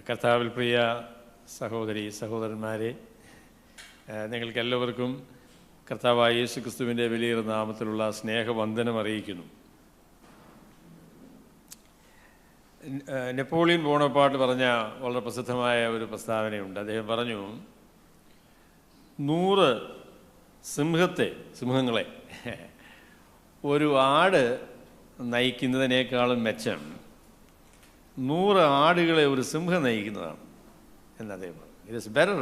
കർത്താവിൽ പ്രിയ സഹോദരി സഹോദരന്മാരെ, നിങ്ങൾക്കെല്ലാവർക്കും കർത്താവായ യേശു ക്രിസ്തുവിൻ്റെ വലിയ നാമത്തിലുള്ള സ്നേഹവന്ദനം അറിയിക്കുന്നു. നെപ്പോളിയൻ ബോണപ്പാർട്ട് പറഞ്ഞ വളരെ പ്രസിദ്ധമായ ഒരു പ്രസ്താവനയുണ്ട്. അദ്ദേഹം പറഞ്ഞു, 100 സിംഹങ്ങളെ ഒരു ആട് നയിക്കുന്നതിനേക്കാളും മെച്ചം 100 ആടുകളെ ഒരു സിംഹം നയിക്കുന്നതാണ് എന്ന് അദ്ദേഹം പറഞ്ഞു. It is better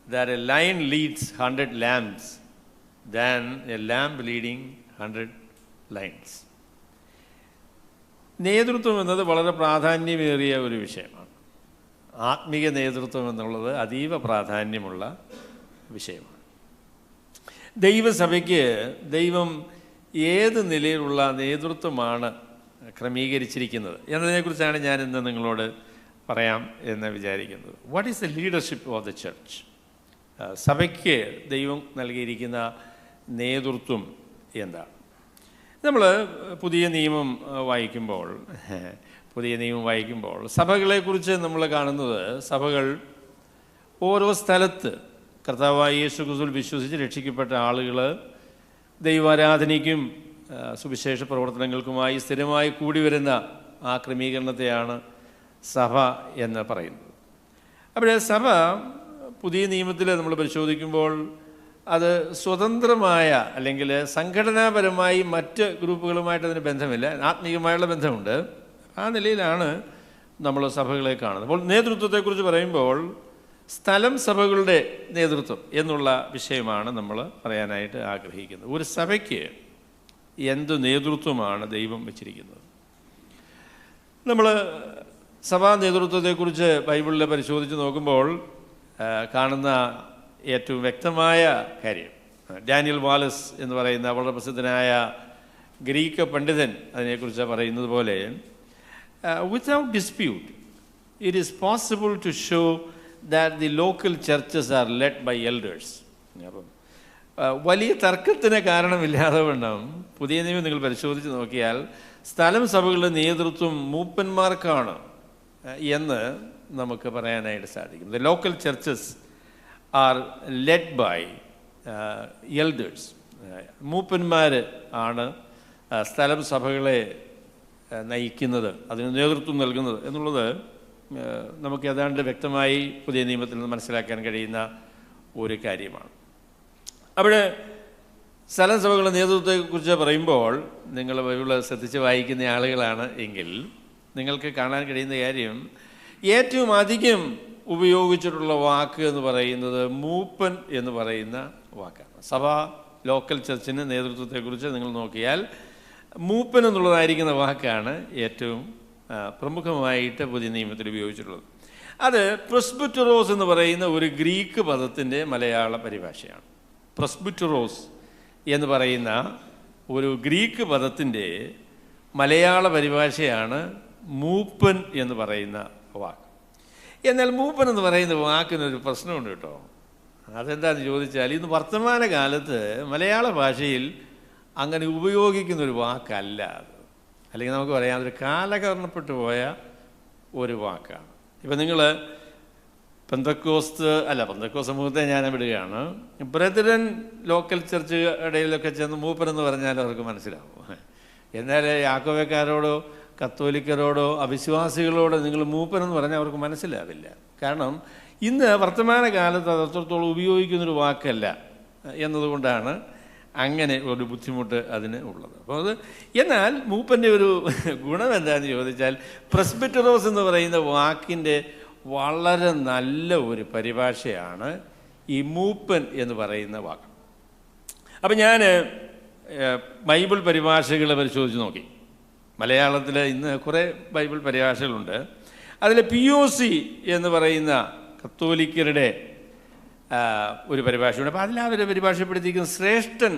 that a lion leads 100 lambs than a lamb leading 100 lions. നേതൃത്വം എന്നത് വളരെ പ്രാധാന്യമേറിയ ഒരു വിഷയമാണ്. ആത്മീയ നേതൃത്വം എന്നുള്ളത് അതീവ പ്രാധാന്യമുള്ള വിഷയമാണ്. ദൈവസഭയ്ക്ക് ദൈവം ഏത് നിലയിലുള്ള നേതൃത്വമാണ് ക്രമീകരിച്ചിരിക്കുന്നത് എന്നതിനെക്കുറിച്ചാണ് ഞാൻ ഇന്ന് നിങ്ങളോട് പറയാം എന്ന് വിചാരിക്കുന്നത്. What is the leadership of the church? സഭയ്ക്ക് ദൈവം നൽകിയിരിക്കുന്ന നേതൃത്വം എന്താണ്? നമ്മൾ പുതിയ നിയമം വായിക്കുമ്പോൾ സഭകളെക്കുറിച്ച് നമ്മൾ കാണുന്നത്, സഭകൾ ഓരോ സ്ഥലത്ത് കർത്താവായ യേശു ക്രിസ്തുവിൽ വിശ്വസിച്ച് രക്ഷിക്കപ്പെട്ട ആളുകൾ ദൈവാരാധനയ്ക്കും സുവിശേഷ പ്രവർത്തനങ്ങൾക്കുമായി സ്ഥിരമായി കൂടി വരുന്ന ആ ക്രമീകരണത്തെയാണ് സഭ എന്ന് പറയുന്നത്. അപ്പോൾ സഭ പുതിയ നിയമത്തിൽ നമ്മൾ പരിശോധിക്കുമ്പോൾ അത് സ്വതന്ത്രമായ അല്ലെങ്കിൽ സംഘടനാപരമായി മറ്റ് ഗ്രൂപ്പുകളുമായിട്ട് അതിന് ബന്ധമില്ല, ആത്മീയമായുള്ള ബന്ധമുണ്ട്. ആ നിലയിലാണ് നമ്മൾ സഭകളെ കാണുന്നത്. അപ്പോൾ നേതൃത്വത്തെക്കുറിച്ച് പറയുമ്പോൾ സ്ഥലം സഭകളുടെ നേതൃത്വം എന്നുള്ള വിഷയമാണ് നമ്മൾ പറയാനായിട്ട് ആഗ്രഹിക്കുന്നത്. ഒരു സഭയ്ക്ക് എന്ത് നേതൃത്വമാണ് ദൈവം വെച്ചിരിക്കുന്നത്? നമ്മൾ സഭാ നേതൃത്വത്തെക്കുറിച്ച് ബൈബിളിൽ പരിശോധിച്ച് നോക്കുമ്പോൾ കാണുന്ന ഏറ്റവും വ്യക്തമായ കാര്യം, ഡാനിയൽ വാലസ് എന്ന് പറയുന്ന വളരെ പ്രസിദ്ധനായ ഗ്രീക്ക് പണ്ഡിതൻ അതിനെക്കുറിച്ച് പറയുന്നത് പോലെ, without dispute it is possible to show that the local churches are led by elders. അപ്പം വലിയ തർക്കത്തിന് കാരണമില്ലാതെ വണ്ണം പുതിയ നിയമം നിങ്ങൾ പരിശോധിച്ച് നോക്കിയാൽ സ്ഥലം സഭകളുടെ നേതൃത്വം മൂപ്പന്മാർക്കാണ് എന്ന് നമുക്ക് പറയാനായിട്ട് സാധിക്കും. The local churches are led by elders. മൂപ്പന്മാർ ആണ് സ്ഥലം സഭകളെ നയിക്കുന്നത്, അതിന് നേതൃത്വം നൽകുന്നത് എന്നുള്ളത് നമുക്ക് ഏതാണ്ട് വ്യക്തമായി പുതിയ നിയമത്തിൽ നിന്ന് മനസ്സിലാക്കാൻ കഴിയുന്ന ഒരു കാര്യമാണ്. അവിടെ സ്ഥലം സഭകളുടെ നേതൃത്വത്തെക്കുറിച്ച് പറയുമ്പോൾ നിങ്ങൾ ബൈബിൾ ശ്രദ്ധിച്ച് വായിക്കുന്ന ആളുകളാണ് എങ്കിൽ നിങ്ങൾക്ക് കാണാൻ കഴിയുന്ന കാര്യം, ഏറ്റവും അധികം ഉപയോഗിച്ചിട്ടുള്ള വാക്ക് എന്ന് പറയുന്നത് മൂപ്പൻ എന്ന് പറയുന്ന വാക്കാണ്. സഭ ലോക്കൽ ചർച്ചിന് നേതൃത്വത്തെക്കുറിച്ച് നിങ്ങൾ നോക്കിയാൽ മൂപ്പൻ എന്നുള്ളതായിരിക്കുന്ന വാക്കാണ് ഏറ്റവും പ്രമുഖമായിട്ട് പുതിയ നിയമത്തിൽ ഉപയോഗിച്ചിട്ടുള്ളത്. അത് പ്രസ്ബിറ്ററോസ് എന്ന് പറയുന്ന ഒരു ഗ്രീക്ക് പദത്തിൻ്റെ മലയാള പരിഭാഷയാണ്. പ്രസ്ബിറ്ററോസ് എന്ന് പറയുന്ന ഒരു ഗ്രീക്ക് പദത്തിൻ്റെ മലയാള പരിഭാഷയാണ് മൂപ്പൻ എന്ന് പറയുന്ന വാക്ക്. എന്നാൽ മൂപ്പൻ എന്ന് പറയുന്ന വാക്കിനൊരു പ്രശ്നമുണ്ട് കേട്ടോ. അതെന്താണെന്ന് ചോദിച്ചാൽ, ഇന്ന് വർത്തമാന കാലത്ത് മലയാള ഭാഷയിൽ അങ്ങനെ ഉപയോഗിക്കുന്നൊരു വാക്കല്ല അത്. അല്ലെങ്കിൽ നമുക്ക് പറയാം, അതൊരു കാലഹരണപ്പെട്ടു പോയ ഒരു വാക്കാണ്. ഇപ്പം നിങ്ങൾ പെന്തക്കോസ്ത് സമൂഹത്തെ ഞാൻ വിടുകയാണ്. ബ്രദറൻ ലോക്കൽ ചർച്ച് ഇടയിലൊക്കെ ചെന്ന് മൂപ്പൻ എന്ന് പറഞ്ഞാൽ അവർക്ക് മനസ്സിലാവും. എന്നാൽ യാക്കോബക്കാരോടോ കത്തോലിക്കരോടോ അവിശ്വാസികളോടോ നിങ്ങൾ മൂപ്പൻ എന്ന് പറഞ്ഞാൽ അവർക്ക് മനസ്സിലാവില്ല. കാരണം ഇന്ന് വർത്തമാന കാലത്ത് അത് അത്രത്തോളം ഉപയോഗിക്കുന്നൊരു വാക്കല്ല എന്നതുകൊണ്ടാണ് അങ്ങനെ ഒരു ബുദ്ധിമുട്ട് അതിന് ഉള്ളത്. അപ്പോൾ എന്നാൽ മൂപ്പൻ്റെ ഒരു ഗുണം എന്താണെന്ന് ചോദിച്ചാൽ, പ്രസ്ബിറ്ററോസ് എന്ന് പറയുന്ന വാക്കിൻ്റെ വളരെ നല്ല ഒരു പരിഭാഷയാണ് ഈ മൂപ്പൻ എന്ന് പറയുന്ന വാക്ക്. അപ്പം ഞാൻ ബൈബിൾ പരിഭാഷകൾ പരിശോധിച്ച് നോക്കി. മലയാളത്തിൽ ഇന്ന് കുറേ ബൈബിൾ പരിഭാഷകളുണ്ട്. അതിൽ POC എന്ന് പറയുന്ന കത്തോലിക്കരുടെ ഒരു പരിഭാഷയുണ്ട്. അപ്പോൾ അതിലവർ പരിഭാഷപ്പെടുത്തിയിരിക്കുന്നത് ശ്രേഷ്ഠൻ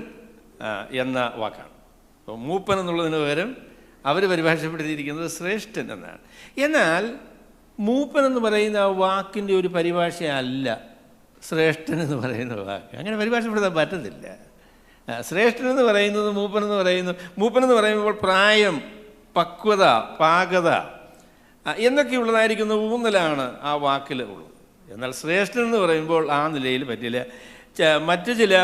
എന്ന വാക്കാണ്. അപ്പോൾ മൂപ്പൻ എന്നുള്ളതിന് പകരം അവർ പരിഭാഷപ്പെടുത്തിയിരിക്കുന്നത് ശ്രേഷ്ഠൻ എന്നാണ്. എന്നാൽ മൂപ്പൻ എന്ന് പറയുന്ന വാക്കിൻ്റെ ഒരു പരിഭാഷയല്ല ശ്രേഷ്ഠൻ എന്ന് പറയുന്ന വാക്ക്. അങ്ങനെ പരിഭാഷപ്പെടുത്താൻ പറ്റത്തില്ല. ശ്രേഷ്ഠൻ എന്ന് പറയുന്നത് മൂപ്പൻ എന്ന് പറയുമ്പോൾ പ്രായം, പക്വത, പാകത, എന്നൊക്കെയുള്ളതായിരിക്കുന്ന ഊന്നലാണ് ആ വാക്കിൽ ഉള്ളത്. എന്നാൽ ശ്രേഷ്ഠൻ എന്ന് പറയുമ്പോൾ ആ നിലയിൽ പറ്റില്ല. മറ്റു ചില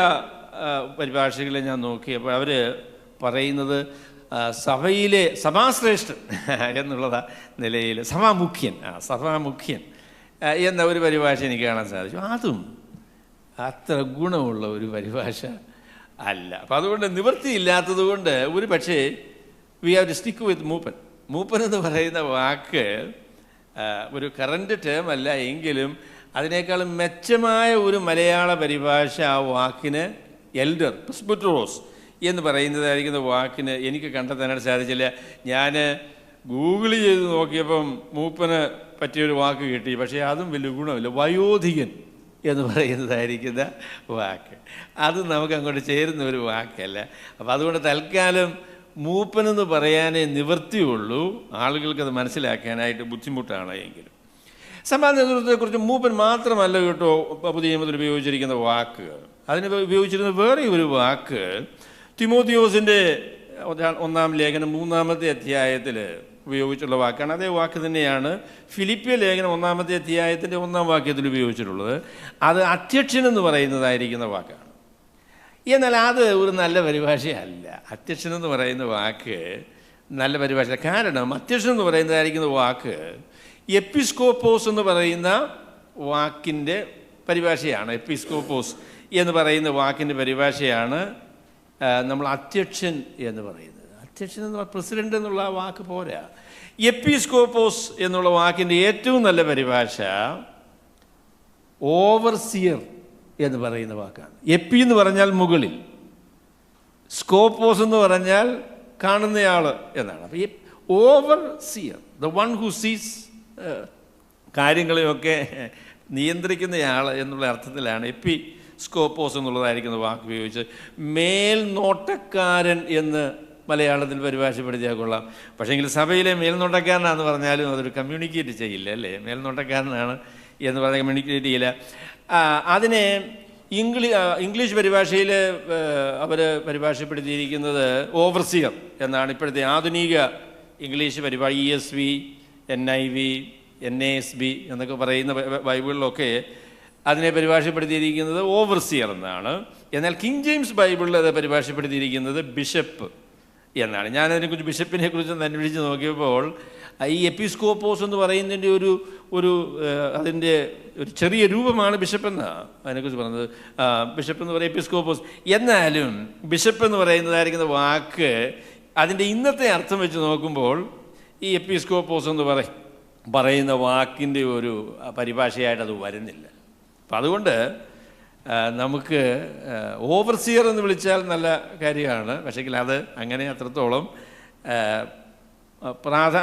പരിഭാഷകളെ ഞാൻ നോക്കിയപ്പോൾ അവർ പറയുന്നത് സഭയിലെ സഭാശ്രേഷ്ഠൻ എന്നുള്ള നിലയിൽ സഭാമുഖ്യൻ എന്ന ഒരു പരിഭാഷ എനിക്ക് കാണാൻ സാധിച്ചു. അതും അത്ര ഗുണമുള്ള ഒരു പരിഭാഷ അല്ല. അപ്പം അതുകൊണ്ട് നിവൃത്തിയില്ലാത്തത് കൊണ്ട് ഒരു പക്ഷേ we have to stick with മൂപ്പൻ എന്ന് പറയുന്ന വാക്ക് ഒരു കറൻറ്റ് ടേം അല്ല എങ്കിലും അതിനേക്കാളും മെച്ചമായ ഒരു മലയാള പരിഭാഷ ആ വാക്കിന് എൽഡർ പ്രിസ്ബിറ്ററോസ് എന്ന് പറയുന്നതായിരിക്കുന്ന വാക്കിന് എനിക്ക് കണ്ടെത്താനായിട്ട് സാധിച്ചില്ല. ഞാൻ ഗൂഗിൾ ചെയ്ത് നോക്കിയപ്പം മൂപ്പന് പറ്റിയൊരു വാക്ക് കിട്ടി, പക്ഷേ അതും വലിയ ഗുണമില്ല. വയോധികൻ എന്ന് പറയുന്നതായിരിക്കുന്ന വാക്ക് അത് നമുക്ക് അങ്ങോട്ട് ചേരുന്ന ഒരു വാക്കല്ല. അപ്പം അതുകൊണ്ട് തൽക്കാലം മൂപ്പനെന്ന് പറയാനേ നിവൃത്തിയുള്ളൂ. ആളുകൾക്കത് മനസ്സിലാക്കാനായിട്ട് ബുദ്ധിമുട്ടാണ്. എങ്കിലും സഭാ നേതൃത്വത്തെക്കുറിച്ച് മൂപ്പൻ മാത്രമല്ല കേട്ടോ പുതിയ നിയമത്തിൽ ഉപയോഗിച്ചിരിക്കുന്ന വാക്ക്. അതിന് ഉപയോഗിച്ചിരുന്ന വേറെ ഒരു വാക്ക് തിമോത്തിയോസിൻ്റെ 1-ാം ലേഖനം 3-ാമത്തെ അധ്യായത്തിൽ ഉപയോഗിച്ചുള്ള വാക്കാണ്. അതേ വാക്ക് തന്നെയാണ് ഫിലിപ്പിയ ലേഖനം 1-ാമത്തെ അധ്യായത്തിൻ്റെ 1-ാം വാക്യത്തിൽ ഉപയോഗിച്ചിട്ടുള്ളത്. അത് അധ്യക്ഷൻ എന്ന് പറയുന്നതായിരിക്കുന്ന വാക്കാണ്. എന്നാൽ അത് ഒരു നല്ല പരിഭാഷയല്ല. അധ്യക്ഷൻ എന്ന് പറയുന്ന വാക്ക് നല്ല പരിഭാഷ. കാരണം അധ്യക്ഷൻ എന്ന് പറയുന്നതായിരിക്കുന്ന വാക്ക് എപ്പിസ്കോപ്പോസ് എന്ന് പറയുന്ന വാക്കിൻ്റെ പരിഭാഷയാണ്. എപ്പിസ്കോപ്പോസ് എന്ന് പറയുന്ന വാക്കിൻ്റെ പരിഭാഷയാണ് നമ്മൾ അധ്യക്ഷൻ എന്ന് പറയുന്നത്. അധ്യക്ഷൻ എന്ന് പ്രസിഡൻ്റ് എന്നുള്ള ആ വാക്ക് പോരാ. എപ്പിസ്കോപ്പോസ് എന്നുള്ള വാക്കിൻ്റെ ഏറ്റവും നല്ല പരിഭാഷ ഓവർസിയർ എന്ന് പറയുന്ന വാക്കാണ്. എപ്പി എന്ന് പറഞ്ഞാൽ മുകളിൽ, സ്കോപ്പോസ് എന്ന് പറഞ്ഞാൽ കാണുന്നയാൾ എന്നാണ്. അപ്പോൾ ഈ ഓവർസിയർ, ദ വൺ ഹു സീസ് കാര്യങ്ങളെയൊക്കെ നിയന്ത്രിക്കുന്നയാൾ എന്നുള്ള അർത്ഥത്തിലാണ് എപ്പി സ്കോപ്പോസ് എന്നുള്ളതായിരിക്കുന്ന വാക്ക് ഉപയോഗിച്ച്. മേൽനോട്ടക്കാരൻ എന്ന് മലയാളത്തിൽ പരിഭാഷപ്പെടുത്തിയാൽ കൊള്ളാം. പക്ഷേങ്കിൽ സഭയിലെ മേൽനോട്ടക്കാരനാണെന്ന് പറഞ്ഞാലും അതൊരു കമ്മ്യൂണിക്കേറ്റ് ചെയ്യില്ല അല്ലേ. മേൽനോട്ടക്കാരനാണ് എന്ന് പറഞ്ഞാൽ കമ്മ്യൂണിക്കേറ്റ് ചെയ്യില്ല. അതിനെ ഇംഗ്ലീഷ് പരിഭാഷയിൽ അവർ പരിഭാഷപ്പെടുത്തിയിരിക്കുന്നത് ഓവർസിയർ എന്നാണ്. ഇപ്പോഴത്തെ ആധുനിക ഇംഗ്ലീഷ് പരിഭാഷ ESV, NIV, NASB എന്നൊക്കെ പറയുന്ന ബൈബിളിലൊക്കെ അതിനെ പരിഭാഷപ്പെടുത്തിയിരിക്കുന്നത് ഓവർസിയർ എന്നാണ്. എന്നാൽ കിങ് ജെയിംസ് ബൈബിളിൽ അത് പരിഭാഷപ്പെടുത്തിയിരിക്കുന്നത് ബിഷപ്പ് എന്നാണ്. ഞാനതിനെക്കുറിച്ച് ബിഷപ്പിനെക്കുറിച്ച് അന്വേഷിച്ച് നോക്കിയപ്പോൾ ഈ എപ്പിസ്കോപ്പോസ് എന്ന് പറയുന്നതിൻ്റെ ഒരു അതിൻ്റെ ഒരു ചെറിയ രൂപമാണ് ബിഷപ്പെന്നാണ് അതിനെക്കുറിച്ച് പറഞ്ഞത്. ബിഷപ്പ് എന്ന് പറയുന്നത് എപ്പിസ്കോപ്പോസ്. എന്നാലും ബിഷപ്പ് എന്ന് പറയുന്നതായിരിക്കുന്ന വാക്ക് അതിൻ്റെ ഇന്നത്തെ അർത്ഥം വെച്ച് നോക്കുമ്പോൾ ഈ എപ്പിസ്കോപ്പോസ് എന്ന് പറയുന്ന വാക്കിൻ്റെ ഒരു പരിഭാഷയായിട്ട് അത് വരുന്നില്ല. അപ്പം അതുകൊണ്ട് നമുക്ക് ഓവർസിയർ എന്ന് വിളിച്ചാൽ നല്ല കാര്യമാണ്. പക്ഷേങ്കിൽ അത് അങ്ങനെ അത്രത്തോളം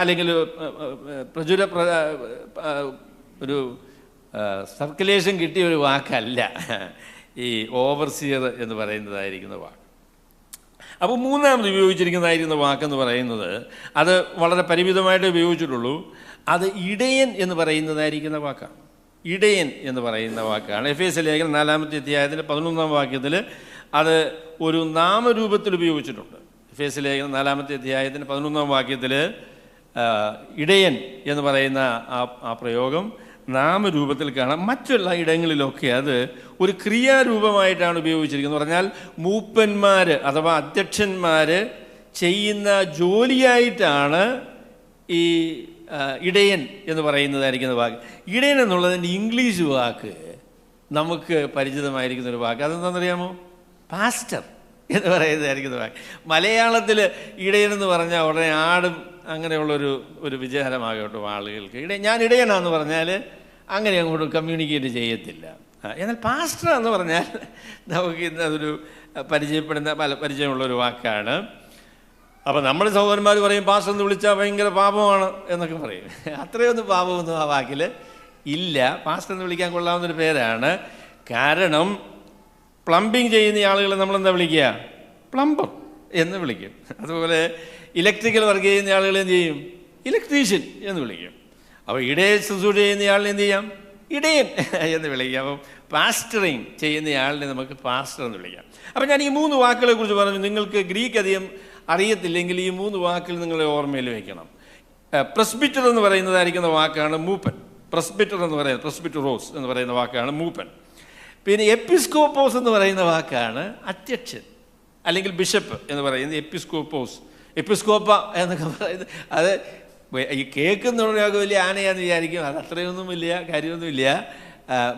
അല്ലെങ്കിൽ ഒരു സർക്കുലേഷൻ കിട്ടിയ ഒരു വാക്കല്ല ഈ ഓവർസിയർ എന്ന് പറയുന്നതായിരിക്കുന്ന വാക്ക്. അപ്പോൾ മൂന്നാമത് ഉപയോഗിച്ചിരിക്കുന്നതായിരിക്കുന്ന വാക്കെന്ന് പറയുന്നത് അത് വളരെ പരിമിതമായിട്ട് ഉപയോഗിച്ചിട്ടുള്ളൂ. അത് ഇടയൻ എന്ന് പറയുന്നതായിരിക്കുന്ന വാക്കാണ്. ഇടയൻ എന്ന് പറയുന്ന വാക്കാണ്. എഫേസ്യ ലേഖനം 4-ാമത്തെ അധ്യായത്തിൻ്റെ 11-ാം വാക്യത്തിൽ അത് ഒരു നാമരൂപത്തിൽ ഉപയോഗിച്ചിട്ടുണ്ട്. എഫേസ്യ ലേഖനം 4-ാമത്തെ അധ്യായത്തിൻ്റെ 11-ാം വാക്യത്തിൽ ഇടയൻ എന്ന് പറയുന്ന ആ പ്രയോഗം നാമരൂപത്തിൽ കാണാം. മറ്റുള്ള ഇടങ്ങളിലൊക്കെ അത് ഒരു ക്രിയാരൂപമായിട്ടാണ് ഉപയോഗിച്ചിരിക്കുന്നത്. പറഞ്ഞാൽ മൂപ്പന്മാർ അഥവാ അധ്യക്ഷന്മാർ ചെയ്യുന്ന ജോലിയായിട്ടാണ് ഈ ഇടയൻ എന്ന് പറയുന്നതായിരിക്കുന്ന വാക്ക്. ഇടയൻ എന്നുള്ളതിൻ്റെ ഇംഗ്ലീഷ് വാക്ക് നമുക്ക് പരിചിതമായിരിക്കുന്ന ഒരു വാക്ക്. അതെന്താണെന്നറിയാമോ? പാസ്റ്റർ എന്ന് പറയുന്നതായിരിക്കുന്ന വാക്ക്. മലയാളത്തിൽ ഇടയൻ എന്ന് പറഞ്ഞാൽ ഉടനെ ആടും അങ്ങനെയുള്ളൊരു വിചാരമാകട്ടോ ആളുകൾക്ക്. ഞാൻ ഇടയനാന്ന് പറഞ്ഞാൽ അങ്ങനെ അങ്ങോട്ട് കമ്മ്യൂണിക്കേറ്റ് ചെയ്യത്തില്ല. എന്നാൽ പാസ്റ്റർ എന്ന് പറഞ്ഞാൽ നമുക്ക് ഇന്ന് അതൊരു പരിചയമുള്ളൊരു വാക്കാണ്. അപ്പോൾ നമ്മുടെ സഹോദരന്മാർ പറയും പാസ്റ്റർ എന്ന് വിളിച്ചാൽ ഭയങ്കര പാപമാണ് എന്നൊക്കെ പറയും. അത്രയൊന്നും പാപമൊന്നും ആ വാക്കിൽ ഇല്ല. പാസ്റ്റർ എന്ന് വിളിക്കാൻ കൊള്ളാവുന്നൊരു പേരാണ്. കാരണം പ്ലംബിങ് ചെയ്യുന്ന ആളുകളെ നമ്മളെന്താ വിളിക്കുക? പ്ലംബർ എന്ന് വിളിക്കും. അതുപോലെ ഇലക്ട്രിക്കൽ വർക്ക് ചെയ്യുന്ന ആളുകളെ എന്ത് ചെയ്യും? ഇലക്ട്രീഷ്യൻ എന്ന് വിളിക്കും. അപ്പോൾ ഇടയ ശുശ്രൂഷ ചെയ്യുന്നയാളിനെ എന്ത് ചെയ്യാം? ഇടയൻ എന്ന് വിളിക്കാം. അപ്പം പാസ്റ്ററിങ് ചെയ്യുന്നയാളിനെ നമുക്ക് പാസ്റ്റർ എന്ന് വിളിക്കാം. അപ്പം ഞാൻ ഈ 3 വാക്കുകളെ കുറിച്ച് പറഞ്ഞു. നിങ്ങൾക്ക് ഗ്രീക്ക് അധികം അറിയത്തില്ലെങ്കിൽ ഈ 3 വാക്കുകൾ നിങ്ങളെ ഓർമ്മയിൽ വയ്ക്കണം. പ്രസ്ബിറ്റർ എന്ന് പറയുന്നതായിരിക്കുന്ന വാക്കാണ് മൂപ്പൻ. പ്രസ്ബിറ്റർ എന്ന് പറയുന്നത്, പ്രസ്ബിറ്ററോസ് എന്ന് പറയുന്ന വാക്കാണ് മൂപ്പൻ. പിന്നെ എപ്പിസ്കോപ്പോസ് എന്ന് പറയുന്ന വാക്കാണ് അധ്യക്ഷൻ അല്ലെങ്കിൽ ബിഷപ്പ് എന്ന് പറയുന്നത്. എപ്പിസ്കോപ്പോസ്, എപ്പിസ്കോപ്പ എന്നൊക്കെ പറയുന്നത് അത് ഈ കേൾക്കുന്നുള്ളതൊക്കെ വലിയ ആനയാന്ന് വിചാരിക്കും. അത് അത്രയൊന്നും വലിയ കാര്യമൊന്നുമില്ല.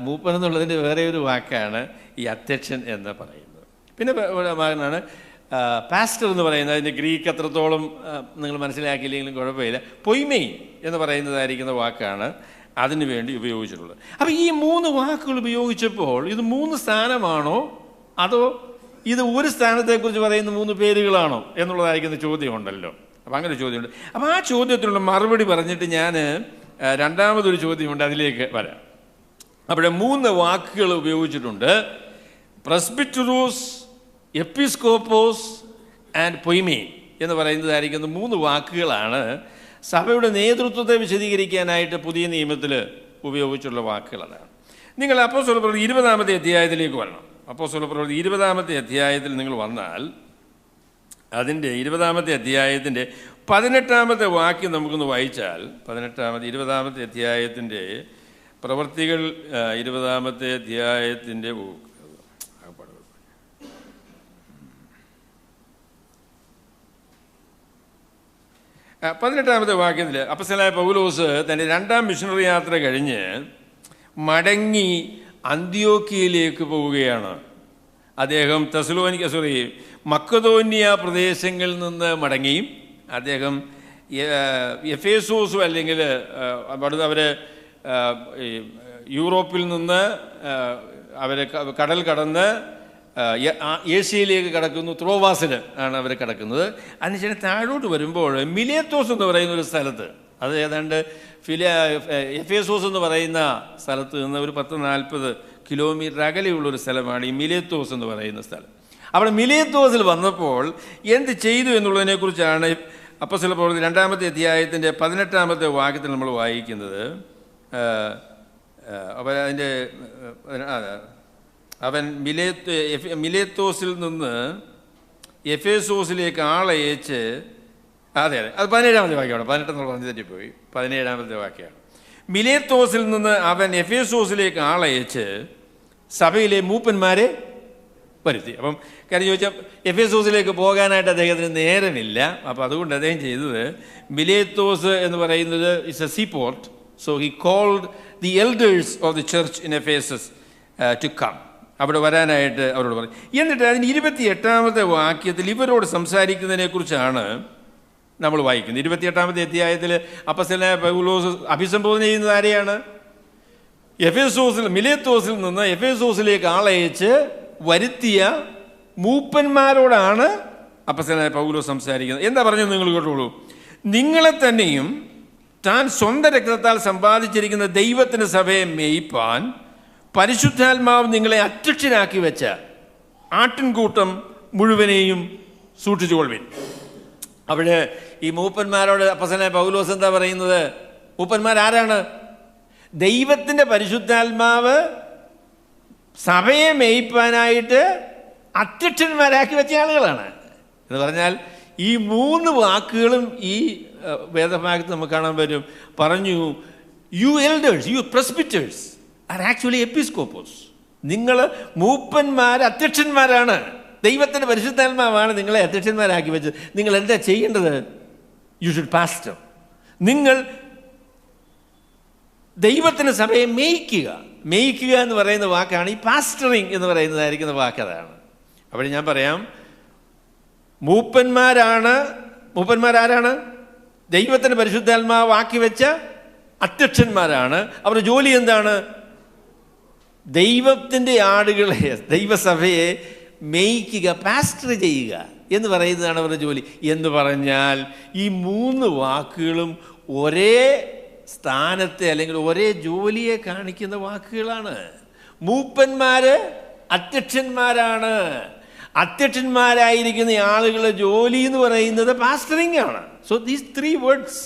മൂപ്പൻ എന്നുള്ളതിൻ്റെ വേറെ ഒരു വാക്കാണ് ഈ അധ്യക്ഷൻ എന്ന് പറയുന്നത്. പിന്നെ വാക്കാണ് പാസ്റ്റർ എന്ന് പറയുന്നത്. അതിൻ്റെ ഗ്രീക്ക് അത്രത്തോളം നിങ്ങൾ മനസ്സിലാക്കിയില്ലെങ്കിലും കുഴപ്പമില്ല. പൊയ്മെയിൻ എന്ന് പറയുന്നതായിരിക്കുന്ന വാക്കാണ് അതിനു വേണ്ടി ഉപയോഗിച്ചിട്ടുള്ളത്. അപ്പോൾ ഈ 3 വാക്കുകൾ ഉപയോഗിച്ചപ്പോൾ ഇത് 3 സ്ഥാനമാണോ അതോ ഇത് ഒരു സ്ഥാനത്തെക്കുറിച്ച് പറയുന്ന 3 പേരുകളാണോ എന്നുള്ളതായിരിക്കുന്ന ചോദ്യമുണ്ടല്ലോ. അപ്പം അങ്ങനെ ഒരു ചോദ്യമുണ്ട്. അപ്പോൾ ആ ചോദ്യത്തിനുള്ള മറുപടി പറഞ്ഞിട്ട് ഞാൻ രണ്ടാമതൊരു ചോദ്യമുണ്ട്, അതിലേക്ക് വരാം. അവിടെ 3 വാക്കുകൾ ഉപയോഗിച്ചിട്ടുണ്ട്. പ്രസ്ബിറ്ററോസ്, എപ്പിസ്കോപ്പോസ് ആൻഡ് പൊയ്മെയിൻ എന്ന് പറയുന്നതായിരിക്കുന്ന 3 വാക്കുകളാണ് സഭയുടെ നേതൃത്വത്തെ വിശദീകരിക്കാനായിട്ട് പുതിയ നിയമത്തിൽ ഉപയോഗിച്ചുള്ള വാക്കുകളാണ്. നിങ്ങൾ അപ്പോസ്തലപ്രവൃത്തി 20-ാമത്തെ അധ്യായത്തിലേക്ക് വരണം. അപ്പോസ്തലപ്രവൃത്തി 20-ാമത്തെ അധ്യായത്തിൽ നിങ്ങൾ വന്നാൽ അതിൻ്റെ 20-ാമത്തെ അധ്യായത്തിൻ്റെ 18-ാമത്തെ വാക്യം നമുക്കൊന്ന് വായിച്ചാൽ, 20-ാമത്തെ അധ്യായത്തിൻ്റെ പ്രവൃത്തികൾ 20-ാമത്തെ അധ്യായത്തിൻ്റെ 18-ാമത്തെ വാക്യത്തിൽ അപ്പോസ്തലനായ പൗലോസ് തൻ്റെ 2ാം മിഷണറി യാത്ര കഴിഞ്ഞ് മടങ്ങി അന്ത്യോക്യയിലേക്ക് പോവുകയാണ്. അദ്ദേഹം മക്കദോന്യ പ്രദേശങ്ങളിൽ നിന്ന് മടങ്ങി അദ്ദേഹം എഫേസോസും അല്ലെങ്കിൽ അവിടുന്ന് അവർ യൂറോപ്പിൽ നിന്ന് അവർ കടൽ കടന്ന് ഏഷ്യയിലേക്ക് കടക്കുന്നു. ത്രോവാസിൽ ആണ് അവർ കിടക്കുന്നത്. അതിനുശേഷം താഴോട്ട് വരുമ്പോൾ മിലേത്തോസ് എന്ന് പറയുന്ന ഒരു സ്ഥലത്ത്, അത് ഏതാണ്ട് എഫേസോസ് എന്ന് പറയുന്ന സ്ഥലത്ത് നിന്ന് ഒരു 10-40 കിലോമീറ്റർ അകലെയുള്ളൊരു സ്ഥലമാണ് ഈ മിലേത്തോസ് എന്ന് പറയുന്ന സ്ഥലം. അവിടെ മിലേത്തോസിൽ വന്നപ്പോൾ എന്ത് ചെയ്തു എന്നുള്ളതിനെക്കുറിച്ചാണ് അപ്പോസ്തലപ്രവൃത്തി 2-ാമത്തെ അധ്യായത്തിൻ്റെ 18-ാമത്തെ വാക്യത്തിൽ നമ്മൾ വായിക്കുന്നത്. അപ്പോൾ അതിൻ്റെ അവൻ മിലേത്തോസിൽ നിന്ന് എഫേസോസിലേക്ക് ആളയച്ച്, അതെ അത് 17-ാമത്തെ വാക്യമാണ്, 18 എന്നുള്ള പറഞ്ഞ് തെറ്റിപ്പോയി, 17-ാമത്തെ വാക്യമാണ്. മിലേത്തോസിൽ നിന്ന് അവൻ എഫേസോസിലേക്ക് ആളയച്ച് സഭയിലെ മൂപ്പന്മാരെ വരുത്തി. അപ്പം കാര്യം ചോദിച്ചാൽ എഫേസോസിലേക്ക് പോകാനായിട്ട് അദ്ദേഹത്തിന് നേരമില്ല. അപ്പോൾ അതുകൊണ്ട് അദ്ദേഹം ചെയ്തത് മിലേത്തോസ് എന്ന് പറയുന്നത് it's a sea port. So he called the elders of the church in Ephesus to come, അവിടെ വരാനായിട്ട് അവരോട് പറഞ്ഞു. എന്നിട്ട് അതിന് 28-ാമത്തെ വാക്യത്തിൽ ഇവരോട് സംസാരിക്കുന്നതിനെക്കുറിച്ചാണ് നമ്മൾ വായിക്കുന്നത്. 28-ാമത്തെ അധ്യായത്തിൽ അപ്പോസ്തലനായ പൗലോസ് അഭിസംബോധന ചെയ്യുന്നത് ആരെയാണ്? മിലേത്തോസിൽ നിന്ന് എഫേസോസിലേക്ക് ആളയച്ച് വരുത്തിയ മൂപ്പന്മാരോടാണ് അപ്പോസ്തലനായ പൗലോസ് സംസാരിക്കുന്നത്. എന്താ പറഞ്ഞത് നിങ്ങൾ കേട്ടോളൂ. നിങ്ങളെ തന്നെയും താൻ സ്വന്തം രക്തത്താൽ സമ്പാദിച്ചിരിക്കുന്ന ദൈവത്തിൻ്റെ സഭയെ മേയ്പ്പാൻ പരിശുദ്ധാത്മാവ് നിങ്ങളെ അധ്യക്ഷനാക്കി വെച്ച ആട്ടിൻകൂട്ടം മുഴുവനെയും സൂക്ഷിച്ചുകൊള്ളുവിൻ. അവിടെ ഈ മൂപ്പന്മാരോട് അപ്പോസ്തലനായ പൗലോസ് എന്താ പറയുന്നത്? മൂപ്പന്മാരാരാണ്? ദൈവത്തിൻ്റെ പരിശുദ്ധാത്മാവ് സഭയെ മേയ്പ്പാനായിട്ട് അധ്യക്ഷന്മാരാക്കി വെച്ച ആളുകളാണ് എന്ന് പറഞ്ഞാൽ ഈ 3 വാക്കുകളും ഈ വേദഭാഗത്ത് നമുക്ക് കാണാൻ പറ്റും. പറഞ്ഞു, you elders, you presbyters are actually എപ്പിസ്കോപ്പോസ്. നിങ്ങൾ മൂപ്പന്മാർ അധ്യക്ഷന്മാരാണ്. ദൈവത്തിൻ്റെ പരിശുദ്ധാത്മാവാണ് നിങ്ങളെ അധ്യക്ഷന്മാരാക്കി വെച്ചത്. നിങ്ങൾ എന്താ ചെയ്യേണ്ടത്? You should pastor. നിങ്ങൾ ദൈവത്തിൻ്റെ സഭയെ മേയ്ക്കുക എന്ന് പറയുന്ന വാക്കാണ് ഈ പാസ്റ്ററിങ് എന്ന് പറയുന്നതായിരിക്കുന്ന വാക്കതാണ്. അപ്പോൾ ഞാൻ പറയാം, മൂപ്പന്മാരാരാണ്? ദൈവത്തിൻ്റെ പരിശുദ്ധാത്മാവ് ആക്കി വെച്ച അധ്യക്ഷന്മാരാണ്. അവരുടെ ജോലി എന്താണ്? ദൈവത്തിൻ്റെ ആടുകളെ, ദൈവസഭയെ മേയ്ക്കുക, പാസ്റ്റർ ചെയ്യുക എന്ന് പറയുന്നതാണ് അവരുടെ ജോലി. എന്ന് പറഞ്ഞാൽ ഈ 3 വാക്കുകളും ഒരേ സ്ഥാനത്തെ അല്ലെങ്കിൽ ഒരേ ജോലിയെ കാണിക്കുന്ന വാക്കുകളാണ്. മൂപ്പന്മാർ അധ്യക്ഷന്മാരാണ്. അധ്യക്ഷന്മാരായിരിക്കുന്ന ആളുകളുടെ ജോലി എന്ന് പറയുന്നത് പാസ്റ്ററിംഗ് ആണ്. So these 3 words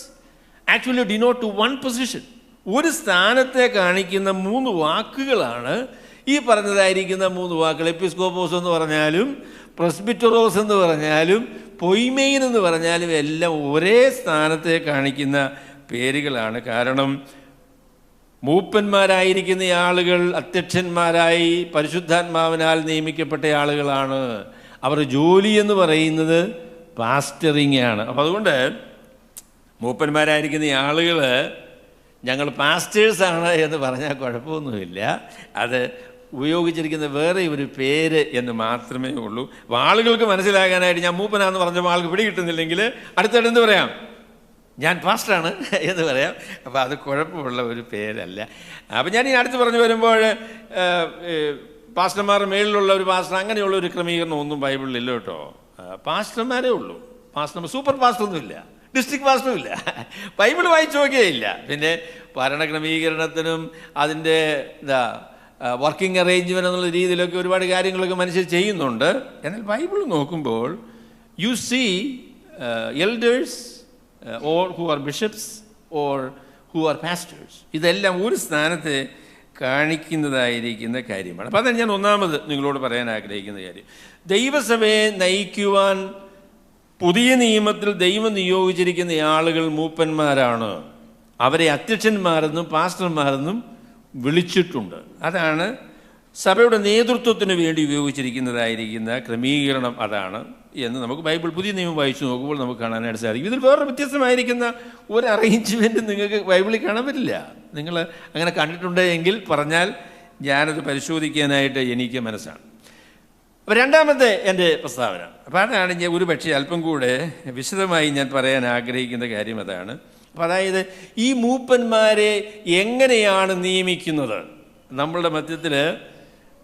actually denote to one position. ഒരു സ്ഥാനത്തെ കാണിക്കുന്ന 3 വാക്കുകളാണ് ഈ പറഞ്ഞതായിരിക്കുന്ന 3 വാക്കുകൾ. എപ്പിസ്കോപ്പോസ് എന്ന് പറഞ്ഞാലും പ്രസ്ബിറ്ററോസ് എന്ന് പറഞ്ഞാലും പൊയ്മെയിൻ എന്ന് പറഞ്ഞാലും എല്ലാം ഒരേ സ്ഥാനത്തെ കാണിക്കുന്ന പേരുകളാണ്. കാരണം മൂപ്പന്മാരായിരിക്കുന്ന ആളുകൾ അധ്യക്ഷന്മാരായി പരിശുദ്ധാത്മാവിനാൽ നിയമിക്കപ്പെട്ട ആളുകളാണ്. അവരുടെ ജോലി എന്ന് പറയുന്നത് പാസ്റ്ററിങ് ആണ്. അപ്പോൾ അതുകൊണ്ട് മൂപ്പന്മാരായിരിക്കുന്ന ആളുകൾ ഞങ്ങൾ പാസ്റ്റേഴ്സാണ് എന്ന് പറഞ്ഞാൽ കുഴപ്പമൊന്നുമില്ല. അത് ഉപയോഗിച്ചിരിക്കുന്ന വേറെ ഒരു പേര് എന്ന് മാത്രമേ ഉള്ളൂ. അപ്പോൾ ആളുകൾക്ക് മനസ്സിലാകാനായിട്ട് ഞാൻ മൂപ്പനാന്ന് പറഞ്ഞപ്പോൾ ആൾക്ക് പിടി കിട്ടുന്നില്ലെങ്കിൽ അടുത്തിടെ എന്ത് പറയാം? ഞാൻ പാസ്റ്ററാണ് എന്ന് പറയാം. അപ്പോൾ അത് കുഴപ്പമുള്ള ഒരു പേരല്ല. അപ്പം ഞാൻ ഈ അടുത്ത് പറഞ്ഞു വരുമ്പോൾ പാസ്റ്റർമാരുടെ മേളിലുള്ള ഒരു പാസ്റ്റർ അങ്ങനെയുള്ള ഒരു ക്രമീകരണം ഒന്നും ബൈബിളിലില്ല കേട്ടോ. പാസ്റ്റർമാരേ ഉള്ളൂ. പാസ്റ്റർമാർ സൂപ്പർ പാസ്റ്ററൊന്നുമില്ല, ഡിസ്ട്രിക്ട് പാസ്റ്ററും ഇല്ല. ബൈബിൾ വായിച്ചു നോക്കിയേ. പിന്നെ ഭരണക്രമീകരണത്തിനും അതിൻ്റെ വർക്കിംഗ് അറേഞ്ച്മെൻ്റ് എന്നുള്ള രീതിയിലൊക്കെ ഒരുപാട് കാര്യങ്ങളൊക്കെ മനുഷ്യർ ചെയ്യുന്നുണ്ട്. എന്നാൽ ബൈബിൾ നോക്കുമ്പോൾ you see elders or who are bishops or who are pastors. ഇതെല്ലാം ഒരു സ്ഥാനത്ത് കാണിക്കുന്നതായിരിക്കുന്ന കാര്യമാണ്. അപ്പോൾ അതാണ് ഞാൻ ഒന്നാമത് നിങ്ങളോട് പറയാൻ ആഗ്രഹിക്കുന്ന കാര്യം. ദൈവസഭയെ നയിക്കുവാൻ പുതിയ നിയമത്തിൽ ദൈവം നിയോഗിച്ചിരിക്കുന്ന ആളുകൾ മൂപ്പന്മാരാണ്. അവരെ അധ്യക്ഷന്മാരെന്നും പാസ്റ്റർമാരെന്നും വിളിച്ചിട്ടുണ്ട്. അതാണ് സഭയുടെ നേതൃത്വത്തിന് വേണ്ടി ഉപയോഗിച്ചിരിക്കുന്നതായിരിക്കുന്ന ക്രമീകരണം. അതാണ് എന്ന് നമുക്ക് ബൈബിൾ പുതിയ നിയമം വായിച്ചു നോക്കുമ്പോൾ നമുക്ക് കാണാനായിട്ട് സാധിക്കും. ഇതിൽ വേറെ വ്യത്യസ്തമായിരിക്കുന്ന ഒരു അറേഞ്ച്മെൻറ്റ് നിങ്ങൾക്ക് ബൈബിളിൽ കാണാൻ പറ്റില്ല. നിങ്ങൾ അങ്ങനെ കണ്ടിട്ടുണ്ടെങ്കിൽ പറഞ്ഞാൽ ഞാനത് പരിശോധിക്കാനായിട്ട് എനിക്ക് മനസ്സാണ്. അപ്പോൾ രണ്ടാമത്തെ എൻ്റെ പ്രസ്താവന, അപ്പോൾ അതാണ് ഞാൻ ഒരു പക്ഷേ അല്പം കൂടെ വിശദമായി ഞാൻ പറയാൻ ആഗ്രഹിക്കുന്ന കാര്യം അതാണ്. അപ്പോൾ അതായത് ഈ മൂപ്പന്മാരെ എങ്ങനെയാണ് നിയമിക്കുന്നത്? നമ്മളുടെ മധ്യത്തിൽ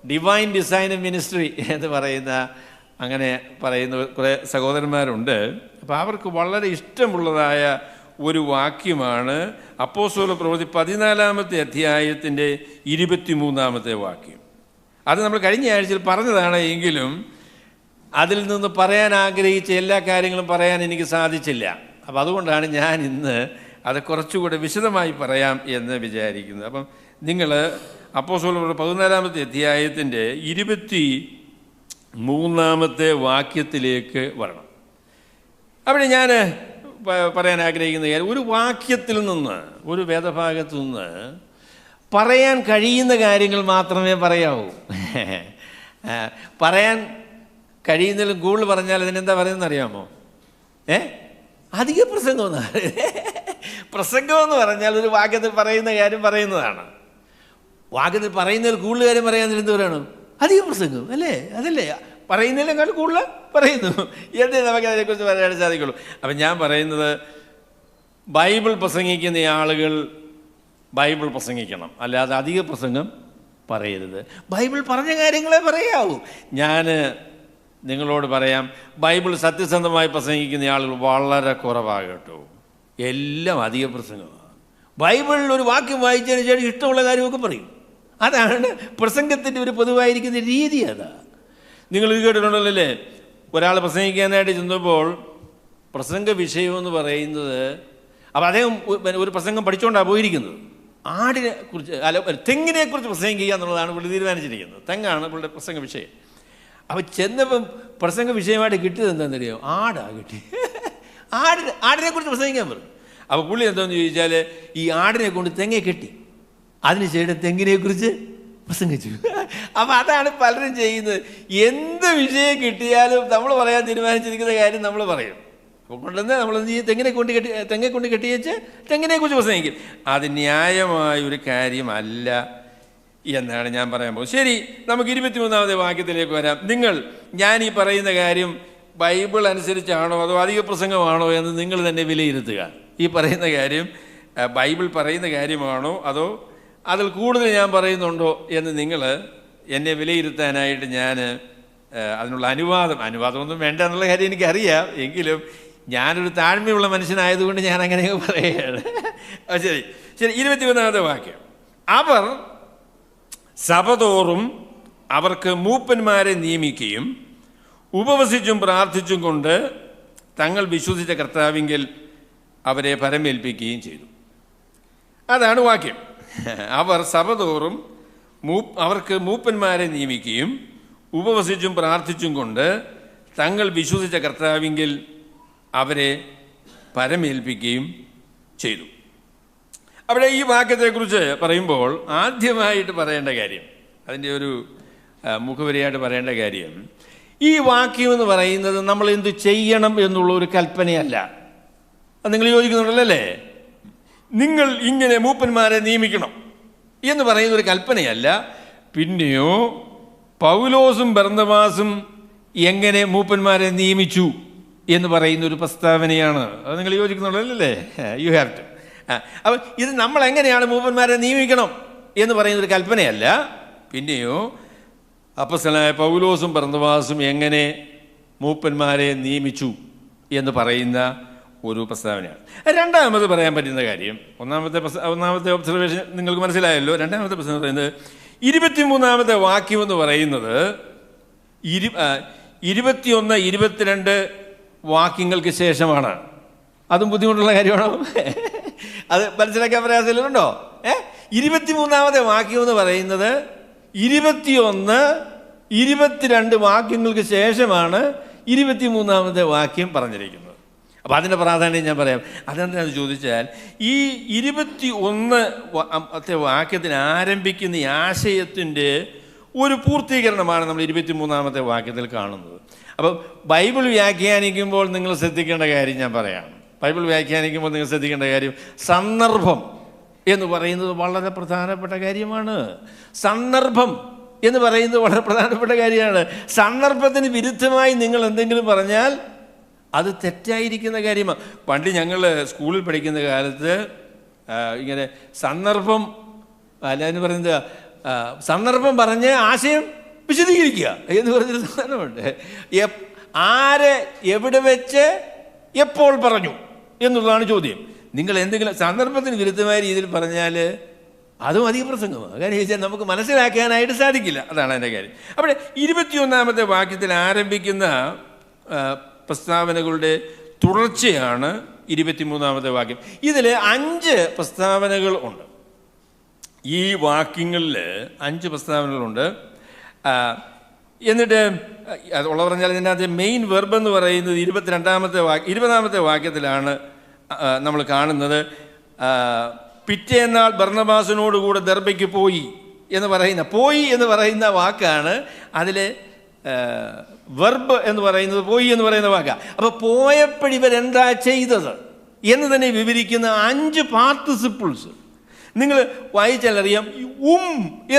ഡിവൈൻ ഡിസൈൻ മിനിസ്ട്രി എന്ന് പറയുന്ന അങ്ങനെ പറയുന്ന കുറേ സഹോദരന്മാരുണ്ട്. അപ്പോൾ അവർക്ക് വളരെ ഇഷ്ടമുള്ളതായ ഒരു വാക്യമാണ് അപ്പോസ്തല പ്രവൃത്തി 14-ാമത്തെ അധ്യായത്തിൻ്റെ 23-ാമത്തെ വാക്യം. അത് നമ്മൾ കഴിഞ്ഞ ആഴ്ചയിൽ പറഞ്ഞതാണ്. എങ്കിലും അതിൽ നിന്ന് പറയാൻ ആഗ്രഹിച്ച എല്ലാ കാര്യങ്ങളും പറയാൻ എനിക്ക് സാധിച്ചില്ല. അപ്പോൾ അതുകൊണ്ടാണ് ഞാൻ ഇന്ന് അത് കുറച്ചുകൂടെ വിശദമായി പറയാം എന്ന് വിചാരിക്കുന്നത്. അപ്പം നിങ്ങൾ അപ്പോസ്തല പ്രവൃത്തി 14-ാമത്തെ അധ്യായത്തിൻ്റെ 23-ാമത്തെ വാക്യത്തിലേക്ക് വരണം. അവിടെ ഞാൻ പറയാൻ ആഗ്രഹിക്കുന്ന കാര്യം, ഒരു വാക്യത്തിൽ നിന്ന്, ഒരു വേദഭാഗത്തു നിന്ന് പറയാൻ കഴിയുന്ന കാര്യങ്ങൾ മാത്രമേ പറയാവൂ. പറയാൻ കഴിയുന്നതിലും കൂടുതൽ പറഞ്ഞാൽ അതിനെന്താ പറയുന്നത് അറിയാമോ? അധിക പ്രസംഗമെന്ന്. പ്രസംഗമെന്ന് പറഞ്ഞാൽ ഒരു വാക്യത്തിൽ പറയുന്ന കാര്യം പറയുന്നതാണ്. വാക്യത്തിൽ പറയുന്നതിൽ കൂടുതൽ കാര്യം പറയാൻ എന്ത് പറയണം? അധിക പ്രസംഗം അല്ലേ? അതല്ലേ പറയുന്നതിനേക്കാൾ കൂടുതൽ പറയുന്നു എന്നേ നമുക്ക് അതിനെക്കുറിച്ച് പറയാൻ സാധിക്കുള്ളൂ. അപ്പം ഞാൻ പറയുന്നത്, ബൈബിൾ പ്രസംഗിക്കുന്ന ആളുകൾ ബൈബിൾ പ്രസംഗിക്കണം, അല്ലാതെ അധിക പ്രസംഗം പറയരുത്. ബൈബിൾ പറഞ്ഞ കാര്യങ്ങളെ പറയാവൂ. ഞാൻ നിങ്ങളോട് പറയാം, ബൈബിൾ സത്യസന്ധമായി പ്രസംഗിക്കുന്ന ആളുകൾ വളരെ കുറവാകട്ടോ. എല്ലാം അധിക പ്രസംഗമാണ്. ബൈബിളിൽ ഒരു വാക്യം വായിച്ചതിന് ശേഷം ഇഷ്ടമുള്ള കാര്യമൊക്കെ പറയും. അതാണ് പ്രസംഗത്തിൻ്റെ ഒരു പൊതുവായിരിക്കുന്ന രീതി. അതാ നിങ്ങൾ ഇത് കേട്ടിട്ടുണ്ടല്ലേ? ഒരാൾ പ്രസംഗിക്കാനായിട്ട് ചെന്നപ്പോൾ പ്രസംഗ വിഷയമെന്ന് പറയുന്നത്, അപ്പോൾ അദ്ദേഹം ഒരു പ്രസംഗം പഠിച്ചുകൊണ്ടാണ് പോയിരിക്കുന്നത്. ആടിനെ കുറിച്ച് അല്ല തെങ്ങിനെക്കുറിച്ച് പ്രസംഗിക്കുക എന്നുള്ളതാണ് പുള്ളി തീരുമാനിച്ചിരിക്കുന്നത്. തെങ്ങാണ് പുള്ളിയുടെ പ്രസംഗ വിഷയം. അപ്പോൾ ചെന്നപ്പം പ്രസംഗ വിഷയമായിട്ട് കിട്ടിയത് എന്താണെന്നറിയോ? ആടാണ് കിട്ടി. ആടിനെക്കുറിച്ച് പ്രസംഗിക്കാൻ പറഞ്ഞു. അപ്പോൾ പുള്ളി എന്താണെന്ന് ചോദിച്ചാൽ, ഈ ആടിനെ കൊണ്ട് തെങ്ങെ കെട്ടി അതിനുശേഷം തെങ്ങിനെക്കുറിച്ച് പ്രസംഗിച്ചു. അപ്പം അതാണ് പലരും ചെയ്യുന്നത്. എന്ത് വിഷയം കിട്ടിയാലും നമ്മൾ പറയാൻ തീരുമാനിച്ചിരിക്കുന്ന കാര്യം നമ്മൾ പറയും. അപ്പോൾ കൊണ്ടുവന്ന് നമ്മളെന്ത് ചെയ്യും? തെങ്ങിനെ കൊണ്ട് കെട്ടിയേച്ച് തെങ്ങിനെക്കുറിച്ച് പ്രസംഗിക്കും. അത് ന്യായമായൊരു കാര്യമല്ല എന്നാണ് ഞാൻ പറയാൻ പോകുന്നത്. ശരി, നമുക്ക് 23-ാമത്തെ വാക്യത്തിലേക്ക് വരാം. ഞാൻ ഈ പറയുന്ന കാര്യം ബൈബിൾ അനുസരിച്ചാണോ അതോ അധിക പ്രസംഗമാണോ എന്ന് നിങ്ങൾ തന്നെ വിലയിരുത്തുക. ഈ പറയുന്ന കാര്യം ബൈബിൾ പറയുന്ന കാര്യമാണോ അതോ അതിൽ കൂടുതൽ ഞാൻ പറയുന്നുണ്ടോ എന്ന് നിങ്ങൾ എന്നെ വിലയിരുത്താനായിട്ട് ഞാൻ അതിനുള്ള അനുവാദമൊന്നും വേണ്ട എന്നുള്ള കാര്യം എനിക്കറിയാം. എങ്കിലും ഞാനൊരു താഴ്മയുള്ള മനുഷ്യനായതുകൊണ്ട് ഞാൻ അങ്ങനെ പറയുകയാണ്. ശരി 23-ാമത്തെ വാക്യം. അവർ സഭതോറും അവർക്ക് മൂപ്പന്മാരെ നിയമിക്കുകയും ഉപവസിച്ചും പ്രാർത്ഥിച്ചും കൊണ്ട് തങ്ങൾ വിശ്വസിച്ച കർത്താവിങ്കിൽ അവരെ പരമേൽപ്പിക്കുകയും ചെയ്തു. അതാണ് വാക്യം. അവർ സഭതോറും അവർക്ക് മൂപ്പന്മാരെ നിയമിക്കുകയും ഉപവസിച്ചും പ്രാർത്ഥിച്ചും കൊണ്ട് തങ്ങൾ വിശ്വസിച്ച കർത്താവിങ്കിൽ അവരെ പരമേൽപ്പിക്കുകയും ചെയ്തു. അവിടെ ഈ വാക്യത്തെക്കുറിച്ച് പറയുമ്പോൾ ആദ്യമായിട്ട് പറയേണ്ട കാര്യം, അതിൻ്റെ ഒരു മുഖവരിയായിട്ട് പറയേണ്ട കാര്യം, ഈ വാക്യം എന്ന് പറയുന്നത് നമ്മൾ എന്ത് ചെയ്യണം എന്നുള്ള ഒരു കൽപ്പനയല്ല. അത് നിങ്ങൾ യോജിക്കുന്നുണ്ടല്ലേ? നിങ്ങൾ ഇങ്ങനെ മൂപ്പന്മാരെ നിയമിക്കണം എന്ന് പറയുന്ന ഒരു കൽപ്പനയല്ല. പിന്നെയോ പൗലോസും ബർന്നബാസും എങ്ങനെ മൂപ്പന്മാരെ നിയമിച്ചു എന്ന് പറയുന്ന ഒരു പ്രസ്താവനയാണ്. അത് നിങ്ങൾ യോജിക്കുന്നുണ്ടല്ലേ? You have to. അപ്പം ഇത് നമ്മൾ എങ്ങനെയാണ് മൂപ്പന്മാരെ നിയമിക്കണം എന്ന് പറയുന്ന ഒരു കൽപ്പനയല്ല. പിന്നെയോ അപ്പോസ്തലനായ പൗലോസും ബർന്നബാസും എങ്ങനെ മൂപ്പന്മാരെ നിയമിച്ചു എന്ന് പറയുന്ന ഒരു പ്രസ്താവനയാണ്. രണ്ടാമത് പറയാൻ പറ്റുന്ന കാര്യം, ഒന്നാമത്തെ ഒബ്സർവേഷൻ നിങ്ങൾക്ക് മനസ്സിലായല്ലോ. രണ്ടാമത്തെ പ്രസ്താവന പറയുന്നത് 23-ാമത്തെ വാക്യം എന്ന് പറയുന്നത് 21, 22 വാക്യങ്ങൾക്ക് ശേഷമാണ്. അതും ബുദ്ധിമുട്ടുള്ള കാര്യമാണോ? അത് മനസ്സിലാക്കാൻ പ്രയാസമില്ലുണ്ടോ? 23-ാമത്തെ വാക്യം എന്ന് പറയുന്നത് 21, 22 വാക്യങ്ങൾക്ക് ശേഷമാണ് 23-ാമത്തെ വാക്യം പറഞ്ഞിരിക്കുന്നത്. അപ്പം അതിൻ്റെ പ്രാധാന്യം ഞാൻ പറയാം. അതെന്താണെന്ന് ചോദിച്ചാൽ, ഈ 21-ാമത്തെ വാക്യത്തിന് ആരംഭിക്കുന്ന ഈ ആശയത്തിൻ്റെ ഒരു പൂർത്തീകരണമാണ് നമ്മൾ 23-ാമത്തെ വാക്യത്തിൽ കാണുന്നത്. അപ്പം ബൈബിൾ വ്യാഖ്യാനിക്കുമ്പോൾ നിങ്ങൾ ശ്രദ്ധിക്കേണ്ട കാര്യം ഞാൻ പറയാം. ബൈബിൾ വ്യാഖ്യാനിക്കുമ്പോൾ നിങ്ങൾ ശ്രദ്ധിക്കേണ്ട കാര്യം, സന്ദർഭം എന്ന് പറയുന്നത് വളരെ പ്രധാനപ്പെട്ട കാര്യമാണ്. സന്ദർഭം എന്ന് പറയുന്നത് വളരെ പ്രധാനപ്പെട്ട കാര്യമാണ്. സന്ദർഭത്തിന് വിരുദ്ധമായി നിങ്ങൾ എന്തെങ്കിലും പറഞ്ഞാൽ അത് തെറ്റായിരിക്കുന്ന കാര്യമാണ്. പണ്ട് ഞങ്ങൾ സ്കൂളിൽ പഠിക്കുന്ന കാലത്ത് ഇങ്ങനെ സന്ദർഭം എന്ന് പറയുന്നത്, സന്ദർഭം പറഞ്ഞ് ആശയം വിശദീകരിക്കുക എന്ന് പറഞ്ഞൊരു സാധനമുണ്ട്. ആരെ എവിടെ വെച്ച് എപ്പോൾ പറഞ്ഞു എന്നുള്ളതാണ് ചോദ്യം. നിങ്ങൾ എന്തെങ്കിലും സന്ദർഭത്തിന് വിരുദ്ധമായ രീതിയിൽ പറഞ്ഞാൽ അതും അധിക പ്രസംഗമാണ്. കാര്യം ചോദിച്ചാൽ നമുക്ക് മനസ്സിലാക്കാനായിട്ട് സാധിക്കില്ല. അതാണ് അതിൻ്റെ കാര്യം. അപ്പോൾ 21-ാമത്തെ വാക്യത്തിൽ ആരംഭിക്കുന്ന പ്രസ്താവനകളുടെ തുടർച്ചയാണ് 23-ാമത്തെ വാക്യം. ഇതിൽ 5 പ്രസ്താവനകൾ ഉണ്ട്. ഈ വാക്യങ്ങളിൽ 5 പ്രസ്താവനകളുണ്ട്. എന്നിട്ട് അതുള്ള പറഞ്ഞാൽ ഇതിനകത്ത് മെയിൻ വെർബ് എന്ന് പറയുന്നത് 20-ാമത്തെ വാക്യത്തിലാണ് നമ്മൾ കാണുന്നത്. പിറ്റേന്നാൾ ബർന്നബാസിനോടുകൂടെ ദർബയ്ക്ക് പോയി എന്ന് പറയുന്ന വാക്കാണ് അതിലെ വെർബ് എന്ന് പറയുന്നത്. പോയി എന്ന് പറയുന്ന വാക്കാണ്. അപ്പോൾ പോയപ്പോഴിവരെന്താ ചെയ്തത് എന്ന് തന്നെ വിവരിക്കുന്ന 5 പാർട്ടിസിപ്പിൾസ് നിങ്ങൾ വായിച്ചാലറിയാം.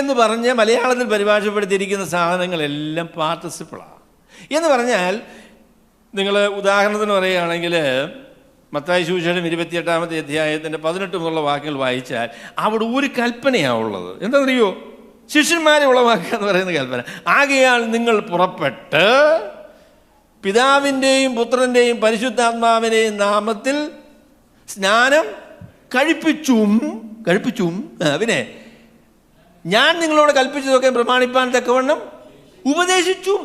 എന്ന് പറഞ്ഞ് മലയാളത്തിൽ പരിഭാഷപ്പെടുത്തിയിരിക്കുന്ന സാധനങ്ങളെല്ലാം പാർട്ടിസിപ്പിളാണ്. എന്ന് പറഞ്ഞാൽ നിങ്ങൾ ഉദാഹരണത്തിന് പറയുകയാണെങ്കിൽ മത്തായി സുവിശേഷം 28-ാമത്തെ അധ്യായത്തിൻ്റെ 18 മുതലുള്ള വാക്യങ്ങൾ വായിച്ചാൽ അവിടെ ഒരു കൽപ്പനയാണുള്ളത്. എന്താണെന്നറിയോ? ശിഷ്യന്മാരെ ഉളവാക്കുക എന്ന് പറയുന്ന കൽപ്പന. ആകയാൽ നിങ്ങൾ പുറപ്പെട്ട് പിതാവിൻ്റെയും പുത്രൻ്റെയും പരിശുദ്ധാത്മാവിൻ്റെയും നാമത്തിൽ സ്നാനം കഴിപ്പിച്ചും പിന്നെ ഞാൻ നിങ്ങളോട് കൽപ്പിച്ചതൊക്കെ പ്രമാണിപ്പാൻ തക്കവണ്ണം ഉപദേശിച്ചും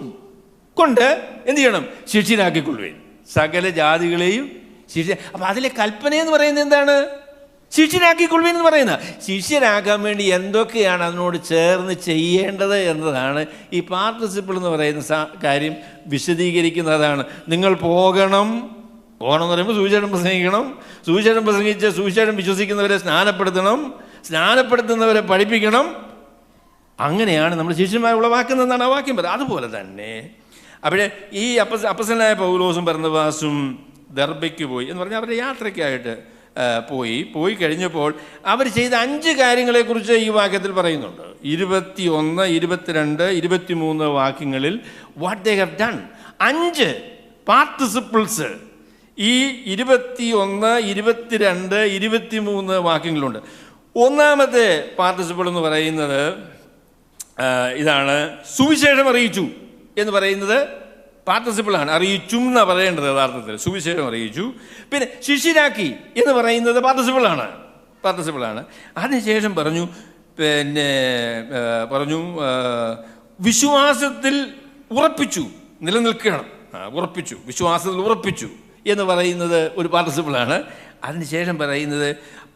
കൊണ്ട് എന്ത് ചെയ്യണം? ശിഷ്യരാക്കിക്കൊള്ളുവേൻ സകല ജാതികളെയും ശിഷ്യ. അപ്പം അതിലെ കൽപ്പനയെന്ന് പറയുന്നത് എന്താണ്? ശിഷ്യരാക്കിക്കൊള്ളുവേൻ എന്ന് പറയുന്നത്. ശിഷ്യരാക്കാൻ വേണ്ടി എന്തൊക്കെയാണ് അതിനോട് ചേർന്ന് ചെയ്യേണ്ടത് എന്നതാണ് ഈ പാർട്ടിസിപ്പിൾ എന്ന് പറയുന്ന കാര്യം വിശദീകരിക്കുന്നതാണ്. നിങ്ങൾ പോകണം എന്ന് പറയുമ്പോൾ സുവിശേഷം പ്രസംഗിക്കണം. സുവിശേഷം പ്രസംഗിച്ച് സുവിശേഷം വിശ്വസിക്കുന്നവരെ സ്നാനപ്പെടുത്തുന്നവരെ പഠിപ്പിക്കണം. അങ്ങനെയാണ് നമ്മൾ ശിഷ്യന്മാരെ ഉളവാക്കുന്നതെന്നാണ് ആ വാക്യം പറയുന്നത്. അതുപോലെ തന്നെ അവിടെ ഈ അപ്പസ്തലനായ പൗലോസും ബർന്നബാസും ദർബയ്ക്ക് പോയി എന്ന് പറഞ്ഞാൽ അവരുടെ യാത്രയ്ക്കായിട്ട് പോയി കഴിഞ്ഞപ്പോൾ അവർ ചെയ്ത 5 കാര്യങ്ങളെക്കുറിച്ച് ഈ വാക്യത്തിൽ പറയുന്നുണ്ട്. 21, 22, 23 വാക്യങ്ങളിൽ വാട്ട് ദേ ഹാവ് ഡൺ. 5 പാർട്ടിസിപ്പിൾസ് ഈ 21, 22, 23 വാക്യങ്ങളുണ്ട്. ഒന്നാമത്തെ പാർട്ടിസിപ്പിൾ എന്ന് പറയുന്നത് ഇതാണ്. സുവിശേഷം അറിയിച്ചു എന്ന് പറയുന്നത് പാർട്ടിസിപ്പിളാണ്. അറിയിച്ചും എന്നാണ് പറയേണ്ടത് യഥാർത്ഥത്തിൽ. സുവിശേഷം അറിയിച്ചു. പിന്നെ ശിഷ്യരാക്കി എന്ന് പറയുന്നത് പാർട്ടിസിപ്പിളാണ്. അതിനുശേഷം പറഞ്ഞു വിശ്വാസത്തിൽ വിശ്വാസത്തിൽ ഉറപ്പിച്ചു എന്ന് പറയുന്നത് ഒരു പാർട്ടിസിപ്പിളാണ്. അതിനുശേഷം പറയുന്നത്